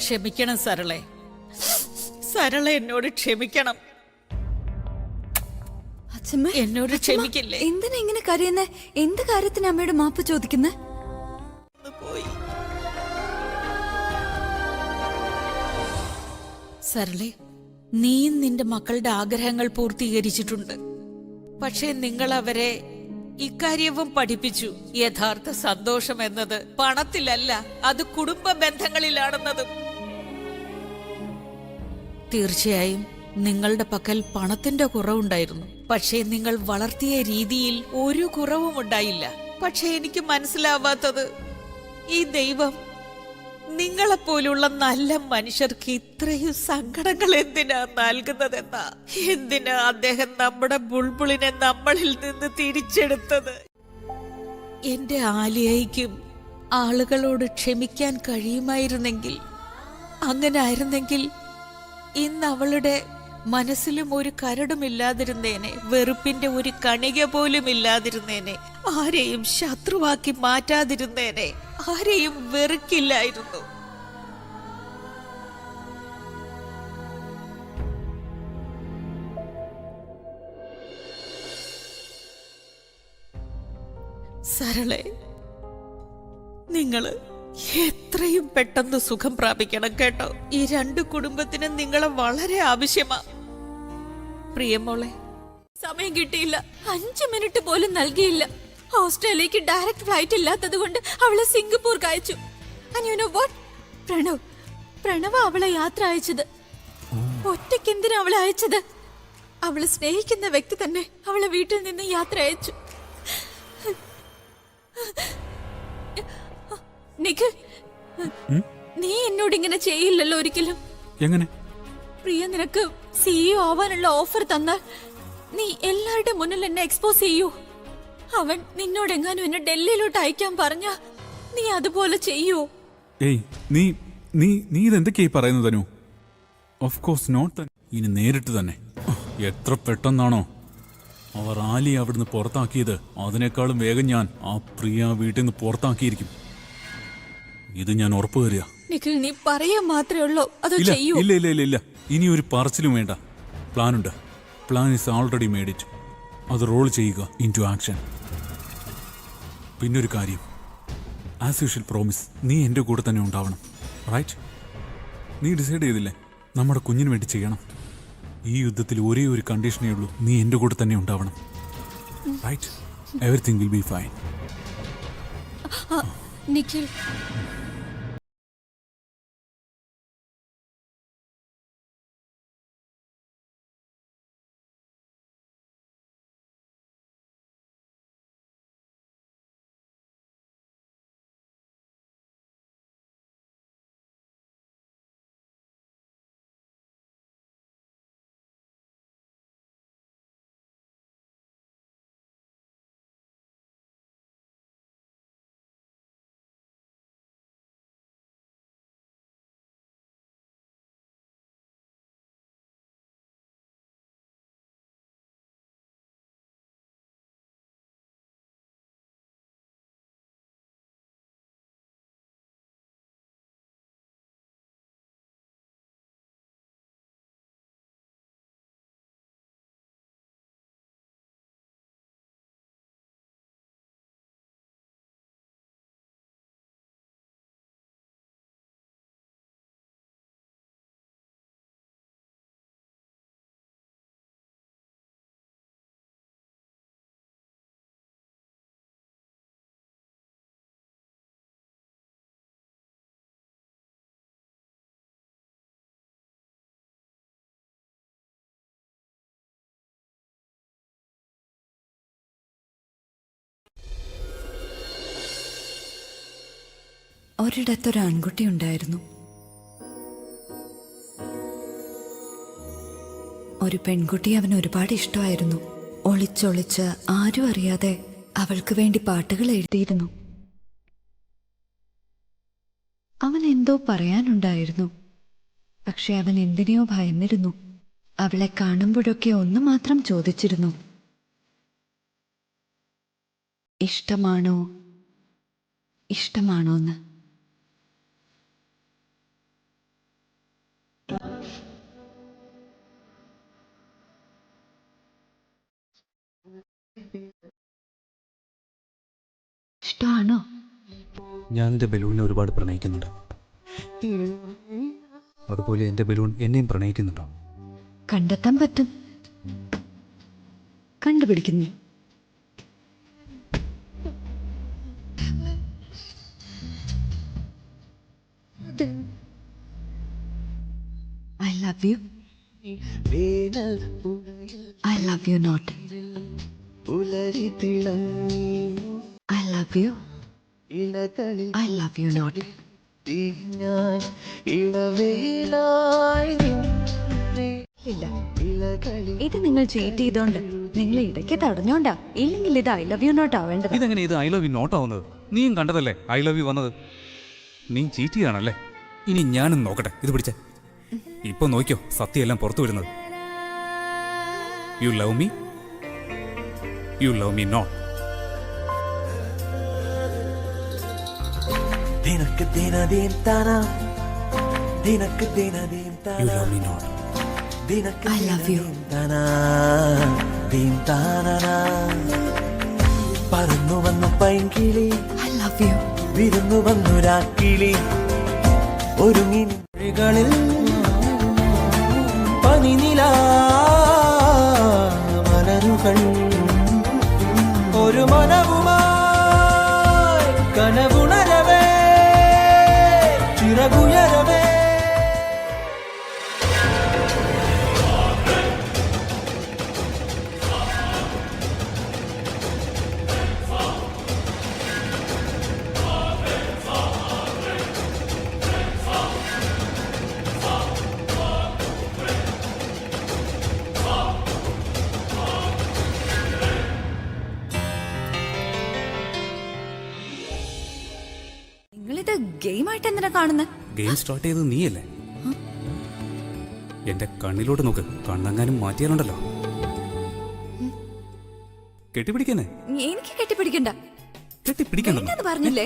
ക്ഷമിക്കണം സരളെ, സരള എന്നോട് ക്ഷമിക്കണം. അച്ഛമ്മ എന്നോട് ക്ഷമിക്കില്ലേ? എന്തിനാ ഇങ്ങനെ കരയുന്നേ? എന്ത് കാര്യത്തിന് അമ്മയോട് മാപ്പ് ചോദിക്കുന്നേ? പോയി സരളെ, നീയും നിന്റെ മക്കളുടെ ആഗ്രഹങ്ങൾ പൂർത്തീകരിച്ചിട്ടുണ്ട്. പക്ഷേ നിങ്ങൾ അവരെ ഇക്കാര്യവും പഠിപ്പിച്ചു. യഥാർത്ഥ സന്തോഷം എന്നത് പണത്തിലല്ല, അത് കുടുംബ ബന്ധങ്ങളിലാണെന്നതും. തീർച്ചയായും നിങ്ങളുടെ പക്കൽ പണത്തിന്റെ കുറവുണ്ടായിരുന്നു, പക്ഷേ നിങ്ങൾ വളർത്തിയ രീതിയിൽ ഒരു കുറവും ഉണ്ടായില്ല. പക്ഷെ എനിക്ക് മനസ്സിലാവാത്തത്, ഈ ദൈവം നിങ്ങളെപ്പോലുള്ള നല്ല മനുഷ്യർക്ക് ഇത്രയും സങ്കടങ്ങൾ എന്തിനാ നൽകുന്നതെന്നാ. എന്തിനാ അദ്ദേഹം നമ്മുടെ ബുൾബുളിനെ നമ്മളിൽ നിന്ന് തിരിച്ചെടുത്തത്? എന്റെ ആലിയയ്ക്കും ആളുകളോട് ക്ഷമിക്കാൻ കഴിയുമായിരുന്നെങ്കിൽ, അങ്ങനെ ആയിരുന്നെങ്കിൽ ഇന്ന് അവളുടെ മനസ്സിലും ഒരു കരടുമില്ലാതിരുന്നേനെ, വെറുപ്പിന്റെ ഒരു കണിക പോലും ഇല്ലാതിരുന്നേനെ, ആരെയും ശത്രുവാക്കി മാറ്റാതിരുന്നേനെ, ആരെയും വെറുക്കില്ലായിരുന്നു. സരളെ, നിങ്ങള് എത്രയും പെട്ടെന്ന് സുഖം പ്രാപിക്കണം കേട്ടോ. ഈ രണ്ട് കുടുംബത്തിനും നിങ്ങളെ വളരെ ആവശ്യമാ. പ്രിയമോളെ, സമയം കിട്ടിയില്ല, 5 മിനിറ്റ് പോലും നൽകിയില്ല. ഓസ്ട്രേലിയക്ക് ഡയറക്റ്റ് ഫ്ലൈറ്റ് ഇല്ലാത്തത് കൊണ്ട് അവളെ സിംഗപ്പൂർക്ക് അയച്ചു. And you know what? Pranav അവളെ യാത്ര അയച്ചത്. ഒറ്റയ്ക്ക് എന്തിനാ അവളെ അയച്ചത്? അവള് സ്നേഹിക്കുന്ന വ്യക്തി തന്നെ അവളെ വീട്ടിൽ നിന്ന് യാത്ര അയച്ചു. നിഖിൽ, നീ എന്നോട് ഇങ്ങനെ ചെയ്യില്ലല്ലോ ഒരിക്കലും. എങ്ങനെ? പ്രിയ നിനക്ക് CEO ആവാനുള്ള ഓഫർ തന്നാൽ നീ എല്ലാവരുടെ മുന്നിൽ എന്നെ എക്സ്പോസ് ചെയ്യൂ. അവൻ നിന്നോടെങ്ങാനും എന്നെ ഡൽഹിയിലോട്ട് അയക്കാൻ പറഞ്ഞ നീ അതുപോലെ ചെയ്യൂ? ഏയ്, നീ നീ നീ ഇതെന്തൊക്കെയായി പറയുന്നത് തനു? Of course not. ഇനി നേരിട്ട് തന്നെ. എത്ര പെട്ടെന്നാണോ അവർ ആലി അവിടുന്ന് പുറത്താക്കിയത്, അതിനേക്കാളും വേഗം ഞാൻ ആ പ്രിയ വീട്ടിൽ നിന്ന് പുറത്താക്കിയിരിക്കും. ഇത് ഞാൻ ഉറപ്പു തരിക. നിഖിൽ, നീ പറയാൻ മാത്രമേ ഉള്ളൂ, അതോ ഇല്ല ചെയ്യൂ? ഇല്ല ഇല്ല ഇല്ല ഇല്ല, ഇനി ഒരു പറച്ചിലും വേണ്ട. പ്ലാനുണ്ട്. Plan is already made it. അത് റോൾ ചെയ്യുക ഇൻ ടു ആക്ഷൻ. പിന്നൊരു കാര്യം, ആസ് യൂഷ്വൽ പ്രോമിസ്, നീ എൻ്റെ കൂടെ തന്നെ ഉണ്ടാവണം. റൈറ്റ്? നീ ഡിസൈഡ് ചെയ്തില്ലേ നമ്മുടെ കുഞ്ഞിന് വേണ്ടി ചെയ്യണം? ഈ യുദ്ധത്തിൽ ഒരേ ഒരു കണ്ടീഷനേ ഉള്ളൂ, നീ എൻ്റെ കൂടെ തന്നെ ഉണ്ടാവണം. Right? Everything will be fine. Nikhil, ഒരിടത്തൊരു ആൺകുട്ടി ഉണ്ടായിരുന്നു. ഒരു പെൺകുട്ടി അവന് ഒരുപാട് ഇഷ്ടമായിരുന്നു. ഒളിച്ചൊളിച്ച് ആരും അറിയാതെ അവൾക്ക് വേണ്ടി പാട്ടുകൾ എഴുതിയിരുന്നു. അവൻ എന്തോ പറയാനുണ്ടായിരുന്നു, പക്ഷെ അവൻ എന്തിനെയോ ഭയന്നിരുന്നു. അവളെ കാണുമ്പോഴൊക്കെ ഒന്ന് മാത്രം ചോദിച്ചിരുന്നു, ഇഷ്ടമാണോ ഇഷ്ടമാണോന്ന്. ഇഷ്ടമാണോ? ഞാൻ എൻ്റെ ബലൂണിനെ ഒരുപാട് പ്രണയിക്കുന്നുണ്ട്. അതുപോലെ എൻ്റെ ബലൂൺ എന്നെയും പ്രണയിക്കുന്നുണ്ടോ? കണ്ടെത്താൻ പറ്റും. കണ്ടുപിടിക്കുന്നു. I love you. I love you not. I love you. I love you not. ഇല്ല, ഇത് നിങ്ങൾ ചീറ്റ് ചെയ്തോണ്ട്, നിങ്ങൾ ഇടയ്ക്ക് തടഞ്ഞോണ്ടാ. ഇല്ലെങ്കിൽ ഇത് ഐ ലവ് യു നോട്ട് ആവേണ്ടത്. ഇതെങ്ങനെ ഇത് ഐ ലവ് യു നോട്ട് ആവുന്നത്? നീയും കണ്ടതല്ലേ ഐ ലവ് യു വന്നത്. നീ ചീറ്റ് ചെയ്യാണല്ലേ? ഇനി ഞാനും നോക്കട്ടെ. ഇത് പിടിച്ചേ. ഇപ്പൊ നോക്കിയോ സത്യമെല്ലാം പുറത്തു വരുന്നത്. You love me, you love me not. You love me not. I love you. പറന്നു വന്നു പൈങ്കിളി, I love you. വിരുന്നു വന്നു രാക്കിളി, ഒരുങ്ങി മൊഴികളിൽ പനിനില മലരുകൾ, ഒരു മനവുമായി കനവുണരവേ ചിറകുയരവേ. നിങ്ങളിത് ഗെയിമായിട്ട് എന്തിനാ കാണുന്നത്? ഗെയിം സ്റ്റാർട്ട് ചെയ്തത് നീയല്ലേ? എന്റെ കണ്ണിലോട്ട് നോക്ക്. കണ്ണെങ്ങാനും മാറ്റിയാലുണ്ടല്ലോ കെട്ടിപ്പിടിക്കാനേ. എനിക്ക് കെട്ടിപ്പിടിക്കണ്ട. കെട്ടിപ്പിടിക്കണ്ടെന്ന് വേണ്ടെന്ന് പറഞ്ഞില്ലേ?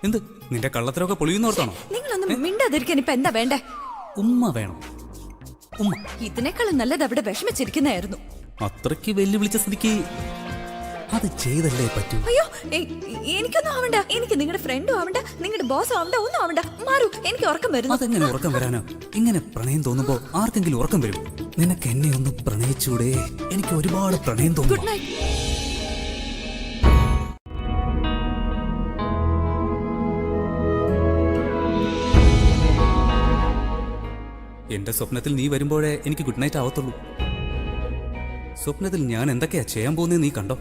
എന്ത് നിന്റെ കള്ളത്തരമൊക്കെ പൊളിയുന്നോർത്താണോ? നിങ്ങളൊന്നും മിണ്ടാതിരിക്കാൻ ഇപ്പൊ എന്താ വേണ്ടേ? ഉമ്മ വേണം, ഉമ്മ. ഇതിനേക്കാളും നല്ലത് അവിടെ വിഷമിച്ചിരിക്കുന്നതായിരുന്നു. അത്രയ്ക്ക് വെല്ലുവിളിച്ച സ്ഥിതിക്ക് അത് ചെയ്തല്ലേ പറ്റൂ. അയ്യോ, എനിക്കൊന്നും ആവണ്ട. എനിക്ക് നിങ്ങളുടെ ഫ്രണ്ടും ആവണ്ട, നിങ്ങളുടെ ബോസും ആവണ്ട, ഒന്നും ആവണ്ട. മാറൂ, എനിക്ക് ഉറക്കം വരുന്നു. അതെങ്ങനെ ഉറക്കം വരാനോ? ഇങ്ങനെ പ്രണയം തോന്നുമ്പോ ആർക്കെങ്കിലും ഉറക്കം വരും. നിനക്ക് എന്നെ ഒന്ന് പ്രണയിച്ചൂടെ? എനിക്ക് ഒരുപാട് പ്രണയം ഗുഡ് തോന്നുന്നു. നൈറ്റ്. എന്റെ സ്വപ്നത്തിൽ നീ വരുമ്പോഴേ എനിക്ക് ഗുഡ് നൈറ്റ് ആവത്തുള്ളൂ. സ്വപ്നത്തിൽ ഞാൻ എന്തൊക്കെയാ ചെയ്യാൻ പോകുന്നത് നീ കണ്ടോ?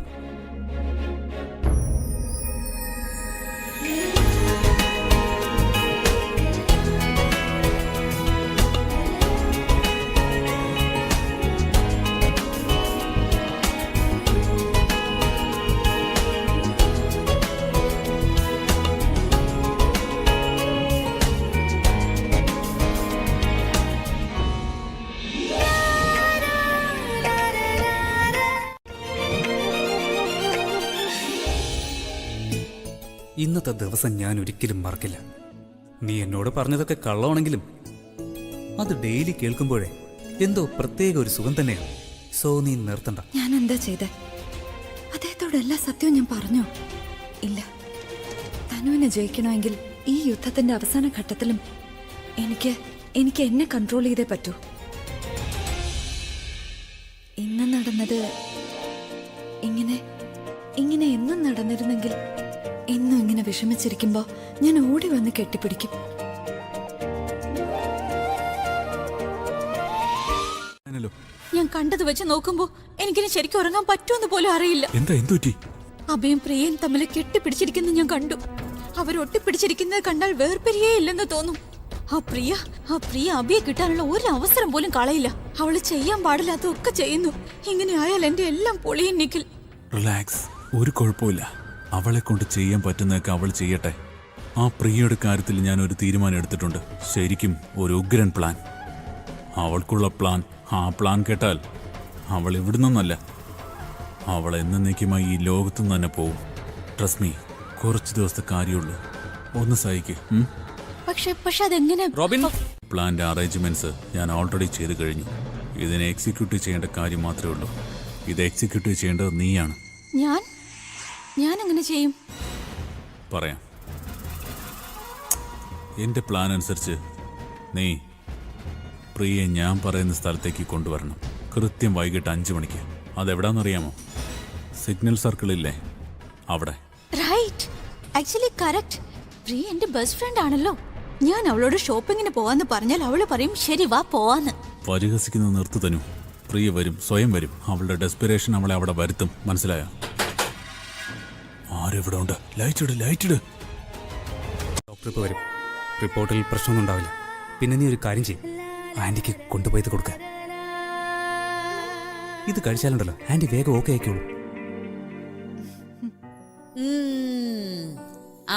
ഇന്നത്തെ ദിവസം ഞാൻ ഒരിക്കലും മറക്കില്ല. നീ എന്നോട് പറഞ്ഞതൊക്കെ കള്ളമാണെങ്കിലും അത് ഡെയിലി കേൾക്കുമ്പോഴേ എന്തോ പ്രത്യേക ഒരു സുഖം തന്നെയാണ്. സോ നീ നിർത്തണ്ട. ഞാൻ എന്താ ചെയ്തേ? അദ്ദേഹത്തോട് എല്ലാ സത്യവും ഞാൻ പറഞ്ഞോ? ഇല്ല. തനുവിനെ ജയിക്കണമെങ്കിൽ ഈ യുദ്ധത്തിന്റെ അവസാന ഘട്ടത്തിലും എനിക്ക് എന്നെ കൺട്രോൾ ചെയ്തേ പറ്റൂ. ഇന്ന് നടന്നത് ഇങ്ങനെ എന്നും നടന്നിരുന്നെങ്കിൽ എന്നും ഇങ്ങനെ വിഷമിച്ചിരിക്കുമ്പോ ഞാൻ ഓടി വന്ന് കെട്ടിപ്പിടിക്കും. ഞാൻ കണ്ടത് വെച്ച് നോക്കുമ്പോ എനിക്കിനി ശരിക്കും ഉറങ്ങാൻ പറ്റുമെന്ന് പോലും അറിയില്ല. അഭയും പ്രിയയും തമ്മിൽ കെട്ടിപ്പിടിച്ചിരിക്കുന്നത് ഞാൻ കണ്ടു. അവരൊട്ടിപ്പിടിച്ചിരിക്കുന്നത് കണ്ടാൽ വേർപിരിയേ ഇല്ലെന്ന് തോന്നും. ആ പ്രിയ അബിയെ കിട്ടാനുള്ള ഒരു അവസരം പോലും കളയില്ല. അവള് ചെയ്യാൻ പാടില്ലാത്തതൊക്കെ ചെയ്യുന്നു. ഇങ്ങനെ ആയാൽ എന്റെ എല്ലാം പൊളിയും നിഖിൽ. റിലാക്സ്, ഒരു കുഴപ്പമില്ല. അവളെ കൊണ്ട് ചെയ്യാൻ പറ്റുന്നതൊക്കെ അവൾ ചെയ്യട്ടെ. ആ പ്രിയയുടെ കാര്യത്തിൽ ഞാൻ ഒരു തീരുമാനം എടുത്തിട്ടുണ്ട്. ശരിക്കും ഒരു ഉഗ്രൻ പ്ലാൻ. അവൾക്കുള്ള പ്ലാൻ, ആ പ്ലാൻ കേട്ടാൽ അവൾ ഇവിടുന്നൊന്നല്ല, അവൾ എന്നേക്കുമായി ഈ ലോകത്തുനിന്ന് തന്നെ പോവും. ട്രസ്റ്റ് മീ, കുറച്ച് ദിവസത്തെ കാര്യമുള്ളൂ. ഒന്ന് സഹിക്ക്. പക്ഷെ അതെങ്ങനെ? റോബിൻ, പ്ലാന്റെ അറേഞ്ച്മെന്റ്സ് ഞാൻ ഓൾറെഡി ചെയ്തു കഴിഞ്ഞു. ഇതിനെ എക്സിക്യൂട്ടീവ് ചെയ്യേണ്ട കാര്യം മാത്രമേ ഉള്ളൂ. ഇത് എക്സിക്യൂട്ടീവ് ചെയ്യേണ്ടത് നീയാണ്. ഞാൻ എങ്ങനെ ചെയ്യും? പറയാം. എന്റെ പ്ലാൻ അനുസരിച്ച് നീ പ്രിയെ ഞാൻ പറയുന്ന സ്ഥലത്തേക്ക് കൊണ്ടുവരണം. കൃത്യം വൈകിട്ട് 5 മണിക്ക്. അതെവിടാന്നറിയാമോ? സിഗ്നൽ സർക്കിൾ ഇല്ലേ, അവിടെ. Right, actually correct. പ്രിയ എന്റെ ബെസ്റ്റ് ഫ്രണ്ട് ആണല്ലോ. ഞാൻ അവളോട് ഷോപ്പിങ്ങിന് പോവാന്ന് പറഞ്ഞാൽ അവള് പറയും ശരി വാ പോവാന്ന്. പരിഹസിക്കുന്നത് നിർത്തു തനു. പ്രിയ വരും, സ്വയം വരും. അവളുടെ ഡെസ്പിറേഷൻ അവളെ അവിടെ വരുത്തും. മനസ്സിലായോ? ആരെവിടെ ഉണ്ട്? ലൈറ്റ് ഇട്. ഡോക്ടർ ഇപ്പോൾ വരും. റിപ്പോർട്ടിൽ പ്രശ്നമൊന്നും ഉണ്ടാവില്ല. പിന്നെ നീ ഒരു കാര്യം ചെയ്യും, ആന്റിക്ക് കൊണ്ടുപോയത് കൊടുക്ക. ഇത് കഴിച്ചാലുണ്ടല്ലോ ആന്റി വേഗം ഓക്കെ ആയിക്കോളൂ.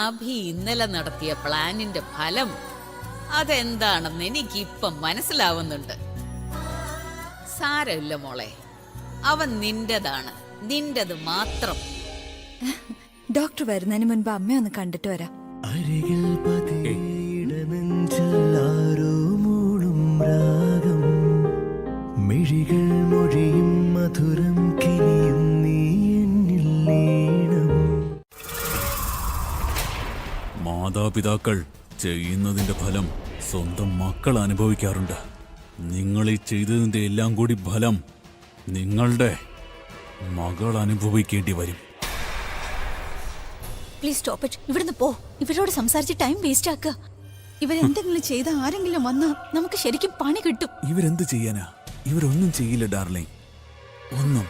അഭി ഇന്നലെ നടത്തിയ പ്ലാനിന്റെ ഫലം അതെന്താണെന്ന് എനിക്കിപ്പം മനസ്സിലാവുന്നുണ്ട്. സാരമില്ല മോളെ, അവൻ നിന്റേതാണ്, നിന്റേത് മാത്രം. ഡോക്ടർ വരുന്നതിന് മുൻപ് അമ്മ ഒന്ന് കണ്ടിട്ട് വരാം. അരികിൽ പതിയുടെ നെഞ്ചിൽ ആരോ മൂളും രാഗം, മിഴികൾ മൊഴിയും മധുരം കിനിയും നീ എന്നിൽ ലീനം. മാതാപിതാക്കൾ ചെയ്യുന്നതിന്റെ ഫലം സ്വന്തം മക്കൾ അനുഭവിക്കാറുണ്ട്. നിങ്ങൾ ഈ ചെയ്തതിന്റെ എല്ലാം കൂടി ഫലം നിങ്ങളുടെ മകൾ അനുഭവിക്കേണ്ടി വരും. Please stop it. ഇവിടുന്ന് പോ. ഇവരോട് സംസാരിച്ച് ടൈം വേസ്റ്റ് ആക്കുക. ഇവരെന്തെങ്കിലും ചെയ്ത ആരെങ്കിലും വന്നാ നമുക്ക് ശരിക്കും പണി കിട്ടും. ഇവരെന്ത് ചെയ്യാനാ? ഇവരൊന്നും ചെയ്യില്ല ഡാർലിംഗ്, ഒന്നും.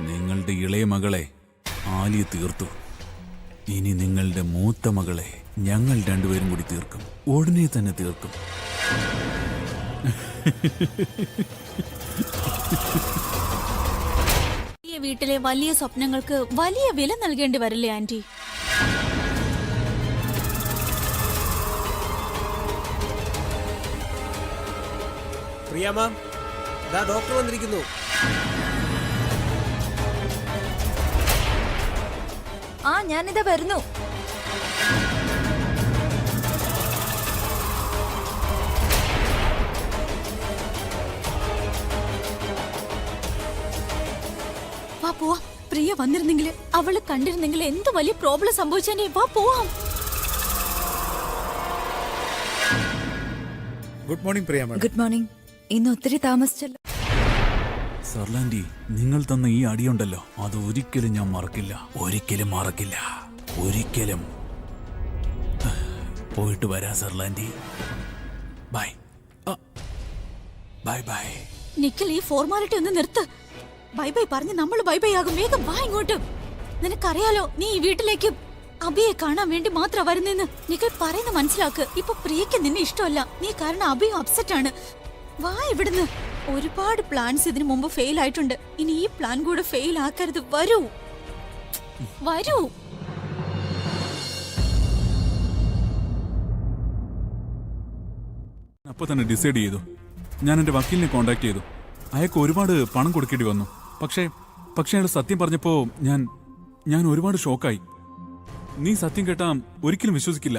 നിങ്ങളുടെ ഇളയ മകളെ ആലിയെ തീർത്തു. ഇനി നിങ്ങളുടെ മൂത്ത മകളെ ഞങ്ങൾ രണ്ടുപേരും കൂടി തീർക്കും. ഉടനെ തന്നെ തീർക്കും. ഈ വീട്ടിലെ വലിയ സ്വപ്നങ്ങൾക്ക് വലിയ വില നൽകേണ്ടി വരില്ലേ ആന്റി? പ്രിയ മാം, ഡോക്ടർ വന്നിരിക്കുന്നു. ഞാനിതാ വരുന്നു. വാ പോവാം. പ്രിയ വന്നിരുന്നെങ്കിൽ, അവള് കണ്ടിരുന്നെങ്കിൽ എന്ത് വലിയ പ്രോബ്ലം സംഭവിച്ചേ. വാ പോവാം. Good morning Priya. Good morning. ഇന്ന് ഒത്തിരി താമസിച്ചല്ലോ. സർലാൻഡി, നിങ്ങൾ തന്ന ഈ അടിയുണ്ടല്ലോ, അത് ഒരിക്കലും ഞാൻ മറക്കില്ല. ഒരിക്കലും മറക്കില്ല. ഒരിക്കലും. പോയിട്ട് വരാം സർലാൻഡി. Bye bye bye. നിഖിൽ, ഈ ഫോർമാലിറ്റി ഒന്ന് നിർത്ത്. ബൈ ബൈ പറഞ്ഞ് നമ്മൾ ബൈ ബൈ ആകും. വേഗം വാ ഇങ്ങോട്ട്. നിനക്കറിയാലോ നീ ഈ വീട്ടിലേക്ക് അബിയെ കാണാൻ വേണ്ടി മാത്രം വരുന്നെന്ന്. നിഖിൽ പറയുന്ന മനസ്സിലാക്ക്. ഇപ്പൊ പ്രിയക്ക് നിന്നെ ഇഷ്ടമല്ല. നീ കാരണം അബിയും അപ്സെറ്റ് ആണ്. വാ ഇവിടുന്ന്. ഒരുപാട് പ്ലാൻസ് ഇതിനു മുമ്പ് ഫെയിൽ ആയിട്ടുണ്ട്. ഇനി ഈ പ്ലാൻ കൂടെ ഫെയിൽ ആക്കരുത്. വരൂ. അപ്പൊ തന്നെ ഡിസൈഡ് ചെയ്തു. ഞാൻ എന്റെ വക്കീലിനെ കോണ്ടാക്ട് ചെയ്തു. അയാൾക്ക് ഒരുപാട് പണം കൊടുക്കേണ്ടി വന്നു. പക്ഷേ അയാൾ സത്യം പറഞ്ഞപ്പോ ഞാൻ ഒരുപാട് ഷോക്കായി. നീ സത്യം കേട്ടാ ഒരിക്കലും വിശ്വസിക്കില്ല.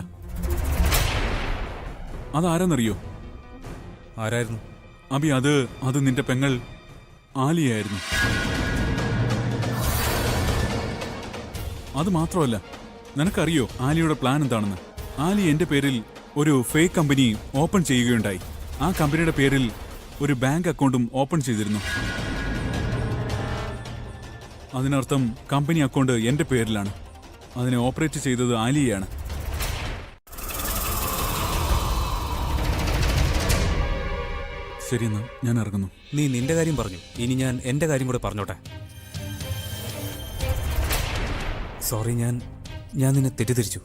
അതാരെന്നറിയോ? ആരായിരുന്നു? അബി, അത് നിന്റെ പെങ്ങൾ ആലിയായിരുന്നു. അത് മാത്രമല്ല, നിനക്കറിയോ ആലിയുടെ പ്ലാൻ എന്താണെന്ന്? ആലി എന്റെ പേരിൽ ഒരു ഫേക്ക് കമ്പനി ഓപ്പൺ ചെയ്യുകയുണ്ടായി. ആ കമ്പനിയുടെ പേരിൽ ഒരു ബാങ്ക് അക്കൗണ്ടും ഓപ്പൺ ചെയ്തിരുന്നു. അതിനർത്ഥം കമ്പനി അക്കൗണ്ട് എന്റെ പേരിലാണ്. അതിനെ ഓപ്പറേറ്റ് ചെയ്തത് ആലിയാണ്. ശരിയെന്നാ, ഞാൻ ഇറങ്ങുന്നു. നീ നിന്റെ കാര്യം പറഞ്ഞു, ഇനി ഞാൻ എന്റെ കാര്യം കൂടെ പറഞ്ഞോട്ടെ. സോറി, ഞാൻ നിന്നെ തെറ്റിദ്ധരിച്ചു.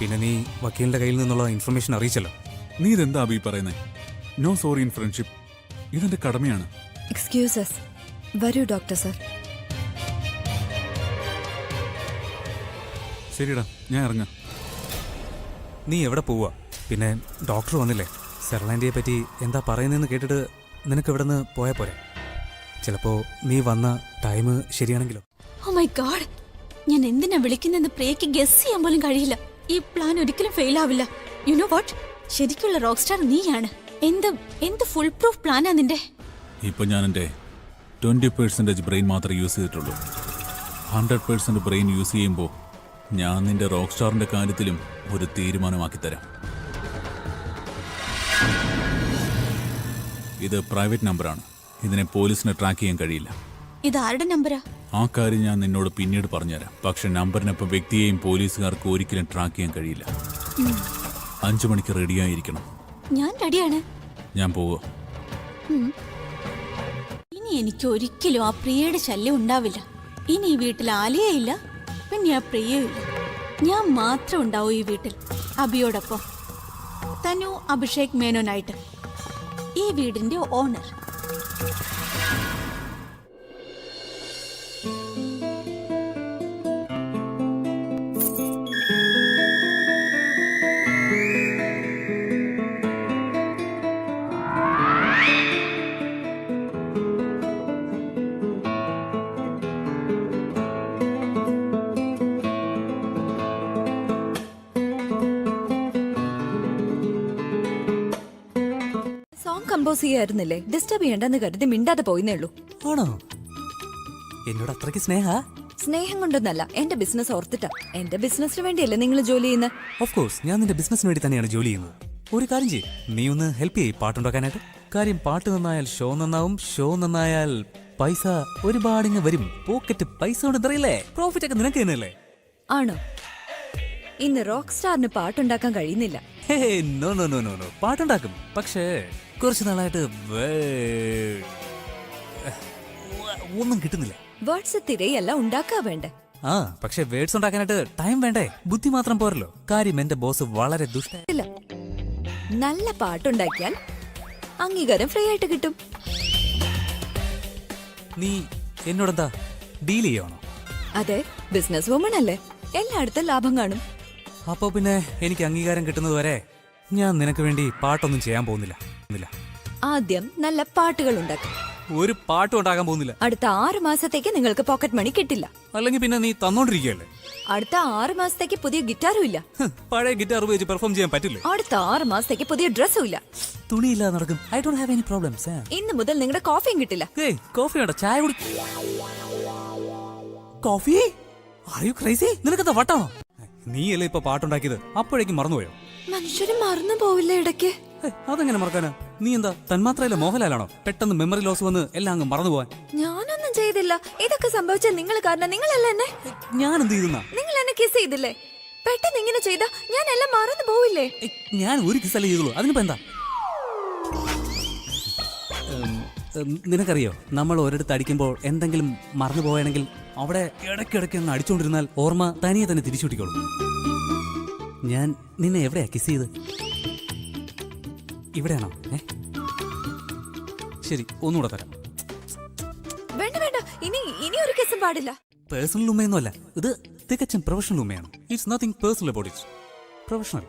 പിന്നെ നീ വക്കീലിന്റെ കയ്യിൽ നിന്നുള്ള ഇൻഫർമേഷൻ അറിയിച്ചല്ലോ. നീ ഇതെന്താ അബി പറയുന്നേ? No sorry in friendship. ഇതെന്റെ കടമയാണ്. എക്സ്ക്യൂസസ്. വരൂ ഡോക്ടർ സർ. ശരിടാ, ഞാൻ ഇറങ്ങാം. നീ എവിടെ പോവാ? പിന്നെ ഡോക്ടർ വന്നില്ലേ? സെർലാൻഡിയെ പറ്റി എന്താ പറയുന്നതെന്ന് കേട്ടിട്ട് നിനക്ക് ഇവിടെ നിന്ന് പോയാൽ പോരെ? ചിലപ്പോ നീ വന്ന ടൈം ശരിയാണെങ്കിലോ? ഓ മൈ ഗോഡ്, ഞാൻ എന്തിനാ വിളിക്കുന്നെന്ന് പ്രിയക്ക് ഗസ് ചെയ്യാൻ പോലും കഴിയില്ല. ഈ പ്ലാൻ ഒരിക്കലും ഫെയിൽ ആവില്ല. യു നോ വാട്ട്, ശരിക്കുള്ള റോക്ക് സ്റ്റാർ നീയാണ്. എന്ത് ഫുൾ പ്രൂഫ് പ്ലാനാ നിന്റെ? ഇപ്പൊ ഞാൻ എന്റെ 20% ബ്രെയിൻ മാത്രമേ യൂസ് ചെയ്തിട്ടുള്ളൂ. 100% ബ്രെയിൻ യൂസ് ചെയ്യുമ്പോൾ ഞാൻ നിന്റെ റോക്ക് സ്റ്റാറിന്റെ കാര്യത്തിലും ഒരു തീരുമാനമാക്കി തരാം. ഇത് പ്രൈവറ്റ് നമ്പറാണ്. ഇതിനെ പോലീസിനെ ട്രാക്ക് ചെയ്യാൻ കഴിയില്ല. ഇത് ആരുടെ നമ്പരാ? ആ കാര്യം ഞാൻ നിന്നോട് പിന്നീട് പറഞ്ഞുതരാം. പക്ഷെ നമ്പറിനൊപ്പം വ്യക്തിയെയും പോലീസുകാർക്ക് ഒരിക്കലും ട്രാക്ക് ചെയ്യാൻ കഴിയില്ല. 5 മണിക്ക് റെഡിയായിരിക്കണം. ഞാൻ റെഡിയാണ്. ഞാൻ പോവോ? ഇനി എനിക്ക് ഒരിക്കലും ആ പ്രിയയുടെ ശല്യം ഉണ്ടാവില്ല. ഇനി ഈ വീട്ടിൽ ആലിയയില്ല, പിന്നെ ആ പ്രിയയില്ല. ഞാൻ മാത്രം ഉണ്ടാവും ഈ വീട്ടിൽ അബിയോടൊപ്പം. തനു അഭിഷേക് മേനോനായിട്ട്, ഈ വീടിന്റെ ഓണർ. സോങ് കമ്പോസ് ചെയ്യായിരുന്നില്ലേ? ഡിസ്റ്റർബ് ചെയ്യണ്ടെന്ന് കരുതി മിണ്ടാതെ പോയിന്നേ ഉള്ളൂ. ആണോ? എന്നോട് അത്രയ്ക്ക് സ്നേഹ? സ്നേഹം കൊണ്ടൊന്നല്ല, എന്റെ ബിസിനസ് ഓർത്തിട്ടാ. എന്റെ ബിസിനസിന് വേണ്ടിയല്ലേ നിങ്ങൾ ജോലി ചെയ്യുന്നത്? ഓഫ് കോഴ്സ്, ഞാൻ നിന്റെ ബിസിനസിന് വേണ്ടി തന്നെയാണ് ജോലി ചെയ്യുന്നത്. ഒരു കാര്യം ചെയ്യും, നീ ഒന്ന് ഹെൽപ്പ് ചെയ്യ് പാട്ടുണ്ടാക്കാനായിട്ട്. കാര്യം പാട്ട് നന്നായാൽ ഷോ നന്നാവും, ഷോ നന്നായാൽ പൈസ ഒരുപാടിങ്ങ് വരും. പോക്കറ്റ് പൈസ കൊണ്ട് എന്തറിയില്ലേ? പ്രോഫിറ്റ് ഒക്കെ നിനക്ക് തന്നെയല്ലേ? ആണോ? ഇന്ന് റോക്ക് സ്റ്റാറിന് പാട്ടുണ്ടാക്കാൻ കഴിയുന്നില്ല. No no no no no, പാട്ടുണ്ടാക്കും. പക്ഷേ കുറച്ച് നാളായിട്ട് ഒന്നും കിട്ടുന്നില്ല. വേർഡ്സ് തിരയല്ല ഉണ്ടാക്കാ വേണ്ടേ? ആ, പക്ഷെ വേർഡ്സ് ഉണ്ടാക്കാനായിട്ട് ടൈം വേണ്ടേ? ബുദ്ധി മാത്രം പോരല്ലോ. കാര്യം എന്റെ ബോസ് വളരെ ദുഷ്ട. ഇല്ല, നല്ല പാട്ടുണ്ടാക്കിയാൽ അംഗീകാരം ഫ്രീ ആയിട്ട് കിട്ടും. നീ എന്നോടെന്താ ഡീൽ ചെയ്യണോ? അതെ, ബിസിനസ് വുമൺ അല്ലേ, എല്ലായിടത്തും ലാഭം കാണും. അപ്പോ പിന്നെ എനിക്ക് അംഗീകാരം കിട്ടുന്നത് വരെ ഞാൻ നിനക്ക് വേണ്ടി പാട്ടൊന്നും ചെയ്യാൻ പോകുന്നില്ല. ആദ്യം നല്ല പാട്ടുകൾ ഉണ്ടാക്കും. ഒരു പാട്ടും ഉണ്ടാക്കാൻ പോകുന്നില്ല. അടുത്ത 6 മാസത്തേക്ക് നിങ്ങൾക്ക് പോക്കറ്റ് മണി കിട്ടില്ല. അല്ലെങ്കിൽ പിന്നെ നീ തന്നോണ്ടിരിക്കുകയല്ലേ? അടുത്ത 6 മാസത്തേക്ക് പുതിയ ഗിറ്റാറും ഇല്ല. പഴയ ഗിറ്റാർ ഉപയോഗിച്ച് പെർഫോം ചെയ്യാൻ പറ്റില്ല. അടുത്ത 6 മാസത്തേക്ക് പുതിയ ഡ്രസ്സും ഇല്ല. തുണിയില്ല നടക്കും. I don't have any problems. ഇന്ന് മുതൽ നിങ്ങളുടെ കോഫിയും കിട്ടില്ല. കോഫി വേണ്ട, ചായ കുടി. കോഫി? Are you crazy? നിനക്കെന്താ വട്ടാണോ? നീയല്ലേ ഇപ്പൊ പാട്ടുണ്ടാക്കിയത്, അപ്പോഴേക്കും മറന്നുപോയോ? മനുഷ്യര് മറന്നു പോവില്ല ഇടയ്ക്ക്. അതെങ്ങനെ മറക്കാനാ? നീ എന്താ തന്മാത്രയിലെ മോഹൻലാലാണോ? പെട്ടെന്ന് മെമ്മറി ലോസ് വന്ന് എല്ലാം അങ്ങ് മറന്നു പോവാൻ. ഞാനൊന്നും ചെയ്തില്ല. ഇതൊക്കെ സംഭവിച്ച നിങ്ങൾ കാരണം. നിങ്ങളല്ല എന്നെ. ഞാൻ എന്ത് ചെയ്തെന്നാ? നിങ്ങൾ എന്നെ കിസ് ചെയ്തില്ലേ? പെട്ടെന്ന് ഇങ്ങനെ ചെയ്താ ഞാൻ എല്ലാം മറന്നു പോവില്ലേ? ഞാൻ ഒരു കിസ്സല്ലേ ചെയ്തുള്ളൂ, അതിനിപ്പോ എന്താ? നിനക്കറിയോ, നമ്മൾ ഒരിടത്ത് അടിക്കുമ്പോൾ എന്തെങ്കിലും മറന്നു പോയാണെങ്കിൽ അവിടെ ഇടയ്ക്കിടയ്ക്ക് അങ്ങ് അടിച്ചുകൊണ്ടിരുന്നാൽ ഓർമ്മ തനിയെ തന്നെ തിരിച്ചു കിട്ടിക്കോളും. ഞാൻ നിന്നെ എവിടെയാ കിസ് ചെയ്ത്? ഇവിടെയാണോ? ശരി, ഒന്നുകൂടെ തരാം. വേണ്ട വേണ്ട, ഇനി ഒരു കിസ്സും പാടില്ല. പേഴ്സണൽ ഉമ്മയൊന്നുമല്ല, ഇത് തികച്ചും പ്രൊഫഷണൽ ഉമ്മയാണ്. It's nothing personal about it. Professional.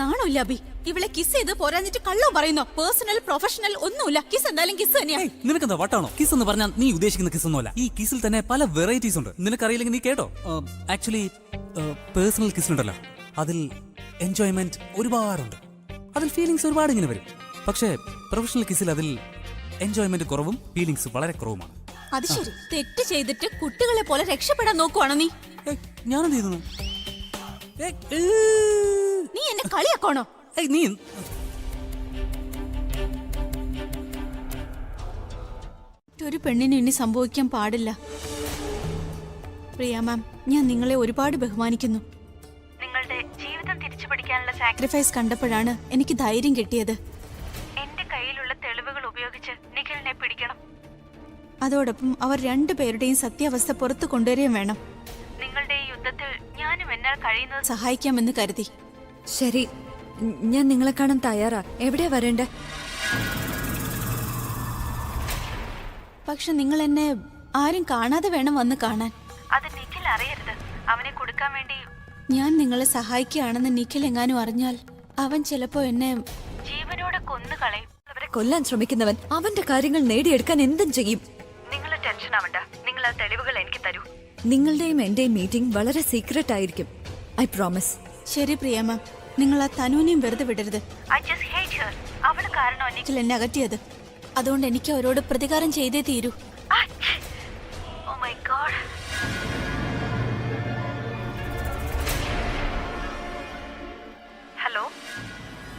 നാണമില്ല അബി, ഇവളെ കിസ് ചെയ്ത് പോരാഞ്ഞിട്ട് കള്ളോ പറയുന്നോ? പേഴ്സണൽ പ്രൊഫഷണൽ ഒന്നുമില്ല. കിസ് എന്തായാലും കിസ് തന്നെയാ. നിനക്കെന്താ വട്ടാണോ? കിസ് എന്ന് പറഞ്ഞാൽ നീ ഉദ്ദേശിക്കുന്ന കിസ് ഒന്നുമല്ല. ഈ കിസിൽ തന്നെ പല വെറൈറ്റീസ് ഉണ്ട്. നിനക്കറിയില്ലെങ്കിൽ നീ കേട്ടോ. ആക്ച്വലി പേഴ്സണൽ കിസിലുണ്ടല്ലോ, അതിൽ എൻജോയ്മെന്റ് ഒരുപാടുണ്ട്. അതിൽ ഫീലിങ്സ് ഒരുപാട് ഇങ്ങനെ വരും. പക്ഷേ പ്രൊഫഷണൽ കിസിൽ അതിൽ എൻജോയ്മെന്റ് കുറവും ഫീലിങ്സ് വളരെ കുറവുമാണ്. അത് ശരി. തെറ്റ് ചെയ്തിട്ട് കുട്ടികളെ പോലെ രക്ഷപ്പെടാൻ നോക്കുവാണോ നീ? ഞാനെന്ത് ചെയ്തു? നീ എന്നെ കളിയാക്കണോ? നീ ഒരു പെണ്ണിന് ഇനി സംഭവിക്കാൻ പാടില്ല. പ്രിയ മാം, ഞാൻ നിങ്ങളെ ഒരുപാട് ബഹുമാനിക്കുന്നു. നിങ്ങളുടെ ജീവിതം തിരിച്ചു പിടിക്കാനുള്ള സാക്രിഫൈസ് കണ്ടപ്പോഴാണ് എനിക്ക് ധൈര്യം കിട്ടിയത്. എന്റെ കയ്യിലുള്ള തെളിവുകൾ ഉപയോഗിച്ച് നിഖിലിനെ പിടിക്കണം. അതോടൊപ്പം അവർ 2 പേരുടെയും സത്യാവസ്ഥ പുറത്തു കൊണ്ടുവരികയും വേണം. നിങ്ങളുടെ യുദ്ധ വിധത്തിൽ ഞാനും എന്നാൽ കഴിയുന്നത് സഹായിക്കാമെന്ന് കരുതി. ശരി, ഞാൻ നിങ്ങളെ കാണാൻ തയ്യാറാ. എവിടെയാ വരേണ്ടേ? പക്ഷെ നിങ്ങൾ എന്നെ ആരും കാണാതെ വേണം വന്ന് കാണാൻ. അത് നിഖിൽ അറിയരുത്. അവനെ കൊടുക്കാൻ വേണ്ടി ഞാൻ നിങ്ങളെ സഹായിക്കുകയാണെന്ന് നിഖിൽ എങ്ങാനും അറിഞ്ഞാൽ അവൻ ചിലപ്പോ എന്നെ ജീവനോടെ കൊന്നുകളയും. കൊല്ലാൻ ശ്രമിക്കുന്നവൻ അവന്റെ കാര്യങ്ങൾ നേടിയെടുക്കാൻ എന്തും ചെയ്യും. നിങ്ങൾ ടെൻഷൻ ആവണ്ട. നിങ്ങൾ ആ തെളിവുകൾ എനിക്ക് തരൂ. നിങ്ങളുടെയും എന്റെയും മീറ്റിംഗ് വളരെ സീക്രട്ട് ആയിരിക്കും. I promise. ശരി പ്രിയ മാം, നിങ്ങൾ ആ തനുവിനെയും വെറുതെ വിടരുത്. അവള് കാരണം നിഖിൽ എന്നെ അകറ്റിയത്. അതുകൊണ്ട് എനിക്ക് അവരോട് പ്രതികാരം ചെയ്തേ തീരൂ.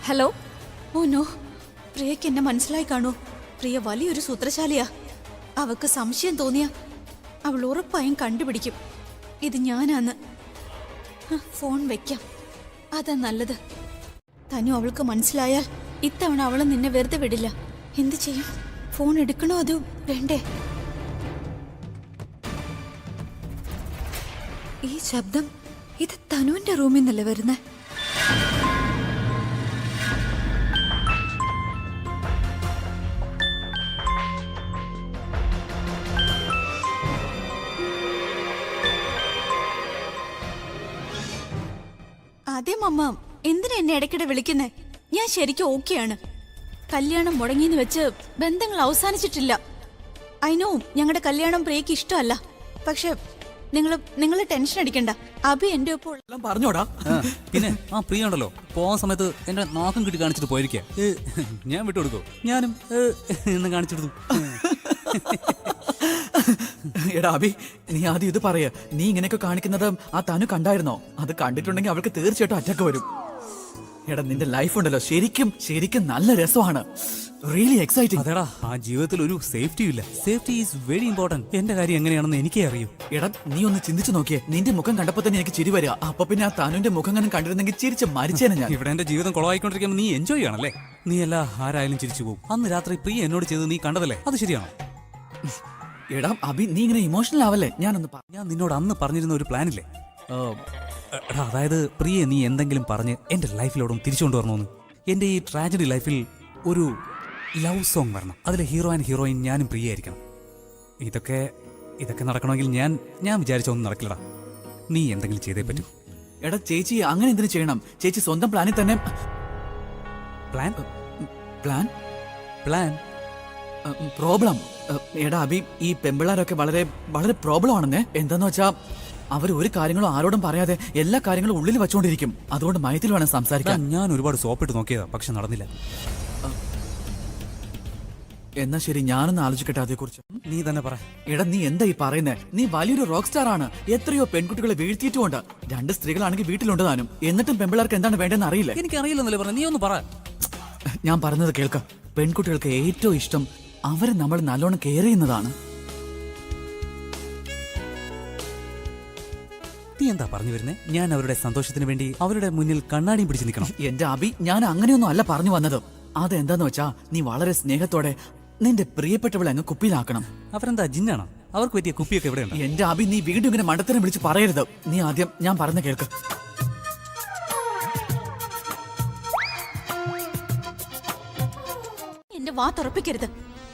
ഹലോ. ഓ നോ, പ്രിയക്ക് എന്നെ മനസ്സിലായി കാണൂ. പ്രിയ വലിയൊരു സൂത്രശാലിയാ. അവക്ക് സംശയം തോന്നിയ അവൾ ഉറപ്പായും കണ്ടുപിടിക്കും ഇത് ഞാനാന്ന്. ഫോൺ വെക്കാം, അതാ നല്ലത്. തനു അവൾക്ക് മനസ്സിലായാൽ ഇത്തവണ അവള് നിന്നെ വെറുതെ വിടില്ല. എന്ത് ചെയ്യും? ഫോൺ എടുക്കണോ അതോ വേണ്ടേ? ഈ ശബ്ദം ഇത് തനുവിന്റെ റൂമിൽ നിന്നല്ലേ വരുന്നേ? അതെ മമ്മ, എന്തിനാ എന്നെ ഇടയ്ക്കിടെ വിളിക്കുന്നേ? ഞാൻ ശരിക്കും ഓക്കെയാണ്. കല്യാണം മുടങ്ങിയെന്ന് വെച്ച് ബന്ധങ്ങൾ അവസാനിച്ചിട്ടില്ല. അയിനോ ഞങ്ങളുടെ കല്യാണം പ്രിയക്ക് ഇഷ്ടമല്ല. പക്ഷെ നിങ്ങൾ ടെൻഷൻ അടിക്കണ്ട. അഭി എന്റെ ഒപ്പം എല്ലാം പറഞ്ഞോടാ. പിന്നെ ആ പ്രിയ ഉണ്ടല്ലോ, പോവാൻ സമയത്ത് എന്റെ നാക്കം കിട്ടി കാണിച്ചിട്ട് പോയിരിക്കുക. ഞാൻ വിട്ടുകൊടുക്കോ? ഞാനും എന്ന് കാണിച്ചെടുത്തു. എടാ അഭി, നീ ആദ്യം ഇത് പറയ. നീ ഇങ്ങനെയൊക്കെ കാണിക്കുന്നത് ആ തനു കണ്ടായിരുന്നോ? അത് കണ്ടിട്ടുണ്ടെങ്കിൽ അവൾക്ക് തീർച്ചയായിട്ടും അറ്റാക്ക് വരും. എടാ നിന്റെ ലൈഫ് ഉണ്ടല്ലോ ശരിക്കും നല്ല രസമാണ്. Really exciting. അതെടാ, ആ ജീവിതത്തിൽ ഒരു സേഫ്റ്റിയും ഇല്ല. Safety is very important. എന്റെ കാര്യം എങ്ങനെയാണെന്ന് എനിക്കേ അറിയൂ. എടാ നീ ഒന്ന് ചിന്തിച്ചു നോക്കിയേ. നിന്റെ മുഖം കണ്ടപ്പോ തന്നെ എനിക്ക് ചിരി വരിക. അപ്പൊ പിന്നെ ആ തനുവിന്റെ മുഖം കണ്ടും കണ്ടിരുന്നെങ്കിൽ ചിരിച്ച് മരിച്ചേനെ ഞാൻ. ഇവിടെ എന്റെ ജീവിതം കുളമായിക്കൊണ്ടിരിക്കുമ്പോൾ നീ എൻജോയ് ചെയ്യണല്ലേ? നീ എല്ലാ ആരായാലും ചിരിച്ചു പോകും. അന്ന് രാത്രി പ്രിയ എന്നോട് ചെയ്ത് നീ കണ്ടതല്ലേ? അത് ശരിയാണോ? എടാ അഭി, നീ ഇങ്ങനെ ഇമോഷണൽ ആവല്ലേ. ഞാൻ നിന്നോട് അന്ന് പറഞ്ഞിരുന്ന ഒരു പ്ലാനില്ലേ? എടാ, അതായത് പ്രിയ നീ എന്തെങ്കിലും പറഞ്ഞ് എന്റെ ലൈഫിലോടും തിരിച്ചുകൊണ്ട് വരണമെന്ന്. എന്റെ ഈ ട്രാജഡി ലൈഫിൽ ഒരു ലവ് സോങ് വരണം. അതിലെ ഹീറോ ആൻഡ് ഹീറോയിൻ ഞാനും പ്രിയ ആയിരിക്കണം. ഇതൊക്കെ നടക്കണമെങ്കിൽ ഞാൻ വിചാരിച്ച ഒന്നും നടക്കില്ലടാ. നീ എന്തെങ്കിലും ചെയ്തേ പറ്റൂ. എടാ ചേച്ചി, അങ്ങനെ എന്തിനു ചെയ്യണം? ചേച്ചി സ്വന്തം പ്ലാനിൽ തന്നെ. Plan problem. എടാ അഭി, ഈ പെമ്പിള്ളാരൊക്കെ വളരെ വളരെ പ്രോബ്ലം ആണെന്നേ. എന്താന്ന് വെച്ചാ അവർ ഒരു കാര്യങ്ങളും ആരോടും പറയാതെ എല്ലാ കാര്യങ്ങളും ഉള്ളിൽ വെച്ചോണ്ടിരിക്കും. അതുകൊണ്ട് മയത്തിൽ വേണം സംസാരിക്കാൻ. ഞാൻ ഒരുപാട് സോപ്പിട്ട് നോക്കിയതാ, പക്ഷെ നടന്നില്ല. എന്നാ ശരി, ഞാനൊന്ന് ആലോചിക്കട്ടെ അതേക്കുറിച്ച്. നീ തന്നെ പറ. എടാ നീ എന്താ ഈ പറയുന്നേ? നീ വലിയൊരു റോക്ക് സ്റ്റാർ ആണ്. എത്രയോ പെൺകുട്ടികളെ വീഴ്ത്തിയിട്ടുമുണ്ട്. 2 സ്ത്രീകളാണെങ്കിൽ വീട്ടിലുണ്ട് താനും. എന്നിട്ടും പെമ്പിള്ളാർക്ക് എന്താണ് വേണ്ടെന്ന് അറിയില്ല. എനിക്കറിയില്ലെന്നല്ലേ പറഞ്ഞ? നീ ഒന്ന് പറ. ഞാൻ പറഞ്ഞത് കേൾക്ക. പെൺകുട്ടികൾക്ക് ഏറ്റവും ഇഷ്ടം അവരെ നമ്മൾ നല്ലോണം കെയർ ചെയ്യുന്നതാണ്. നീ എന്താ പറഞ്ഞു വരുന്നേ? ഞാൻ അവരുടെ സന്തോഷത്തിന് വേണ്ടി അവരുടെ മുന്നിൽ കണ്ണാടിയും പിടിച്ച് നിൽക്കണം? എന്റെ അഭി, ഞാൻ അങ്ങനെയൊന്നും അല്ല പറഞ്ഞു വന്നത്. അതെന്താന്ന് വെച്ചാ നീ വളരെ സ്നേഹത്തോടെ നിന്റെ പ്രിയപ്പെട്ടവളെ അങ്ങ് കുപ്പിയിലാക്കണം. അവരെന്താ ജിന്നാണോ? അവർക്ക് പറ്റിയ കുപ്പിയൊക്കെ എവിടെയുണ്ട്? എന്റെ അഭി, നീ വീണ്ടും ഇങ്ങനെ മണ്ടത്തരം വിളിച്ച് പറയരുത്. നീ ആദ്യം ഞാൻ പറഞ്ഞ കേൾക്ക്. എന്റെ വാ തുറപ്പിക്കരുത്.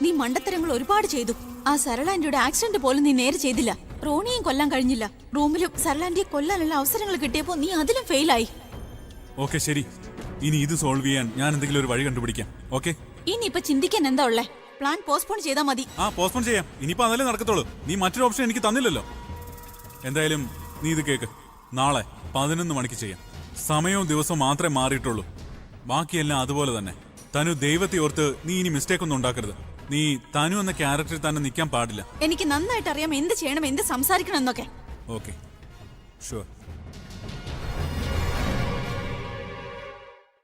നീ മണ്ടത്തരങ്ങൾ ഒരുപാട് ചെയ്തു. ആ സരളാന്റിയുടെ ആക്സിഡന്റ് പോലും നീ നേരെ ചെയ്തില്ല. റോണിയും കൊല്ലാൻ കഴിഞ്ഞില്ല. റൂമിലും സരളാന്റിയെ കൊല്ലാനുള്ള അവസരങ്ങൾ കിട്ടിയപ്പോ നീ അതിലും ഫെയിലായി. ഓക്കെ ശരി, ഇനി ഇത് സോൾവ് ചെയ്യാൻ ഞാൻ എന്തെങ്കിലും ഒരു വഴി കണ്ടുപിടിക്കാം. ഓക്കെ, ഇനിയിപ്പൊ ചിന്തിക്കാൻ എന്താ ഉള്ളേ? പ്ലാൻ പോസ്റ്റ്പോൺ ചെയ്താൽ മതി. പോസ്റ്റ്പോൺ ചെയ്യാം. ഇനിയിപ്പോ അതല്ലേ നടക്കത്തുള്ളൂ. നീ മറ്റൊരു ഓപ്ഷൻ എനിക്ക് തന്നില്ലല്ലോ. എന്തായാലും നീ ഇത് കേക്ക്. നാളെ 11 മണിക്ക് ചെയ്യാം. സമയവും ദിവസവും മാത്രമേ മാറിയിട്ടുള്ളൂ. ബാക്കിയെല്ലാം അതുപോലെ തന്നെ. തനു, ദൈവത്തെ ഓർത്ത് നീ ഇനി മിസ്റ്റേക്ക് ഒന്നും ഉണ്ടാക്കരുത്. നീ തനു എന്ന ക്യാരക്ടറിൽ തന്നെ നിൽക്കാൻ പാടില്ല. എനിക്ക് നന്നായിട്ട് അറിയാം എന്ത് ചെയ്യണം, എന്ത് സംസാരിക്കണം എന്നൊക്കെ. Okay, sure.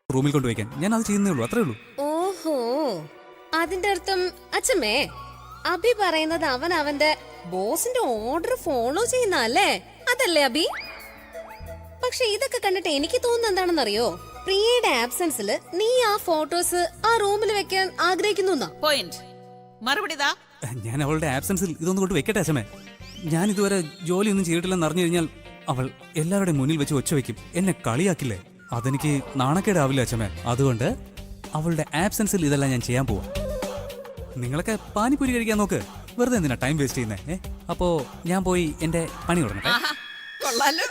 റൂമിൽ കൊണ്ടുവയ്ക്കാൻ ഞാൻ അത് ചെയ്യുന്നേ ഉള്ളൂ, അത്രേ ഉള്ളൂ. ഓഹോ, അതിന്റെ അർത്ഥം അച്ഛമ്മേ, അഭി പറയുന്നത് അവൻ അവന്റെ ബോസിന്റെ ഓർഡർ ഫോളോ ചെയ്യുന്ന അല്ലേ? അതല്ലേ അഭി? പക്ഷെ ഇതൊക്കെ കണ്ടിട്ട് എനിക്ക് തോന്നുന്നത് എന്താണെന്നറിയോ? പ്രിയയുടെ ആബ്സെൻസിൽ നീ ആ ഫോട്ടോസ് ആ റൂമിൽ വെക്കാൻ ആഗ്രഹിക്കുന്നു. പോയിന്റ്. മറുപടി താ. ഞാൻ അവളുടെ ആബ്സെൻസിൽ ഇതൊന്നും കൊണ്ട് വെക്കട്ടെ അച്ഛമേ. ഞാൻ ഇതുവരെ ജോലിയൊന്നും ചെയ്തിട്ടില്ലെന്ന് അറിഞ്ഞു കഴിഞ്ഞാൽ അവൾ എല്ലാവരുടെയും മുന്നിൽ വെച്ച് ഒച്ച വെക്കും, എന്നെ കളിയാക്കില്ലേ? അതെനിക്ക് നാണക്കേടാവില്ല അച്ഛമ്മേ. അതുകൊണ്ട് അവളുടെ ആബ്സെൻസിൽ ഇതെല്ലാം ഞാൻ ചെയ്യാൻ പോവാ. നിങ്ങളൊക്കെ പാനിപ്പൂരി കഴിക്കാൻ നോക്ക്, വെറുതെ എന്തിനാ ടൈം വേസ്റ്റ് ചെയ്യുന്നേ? അപ്പോ ഞാൻ പോയി എന്റെ പണി തുടങ്ങട്ടെ. കൊള്ളാലോ.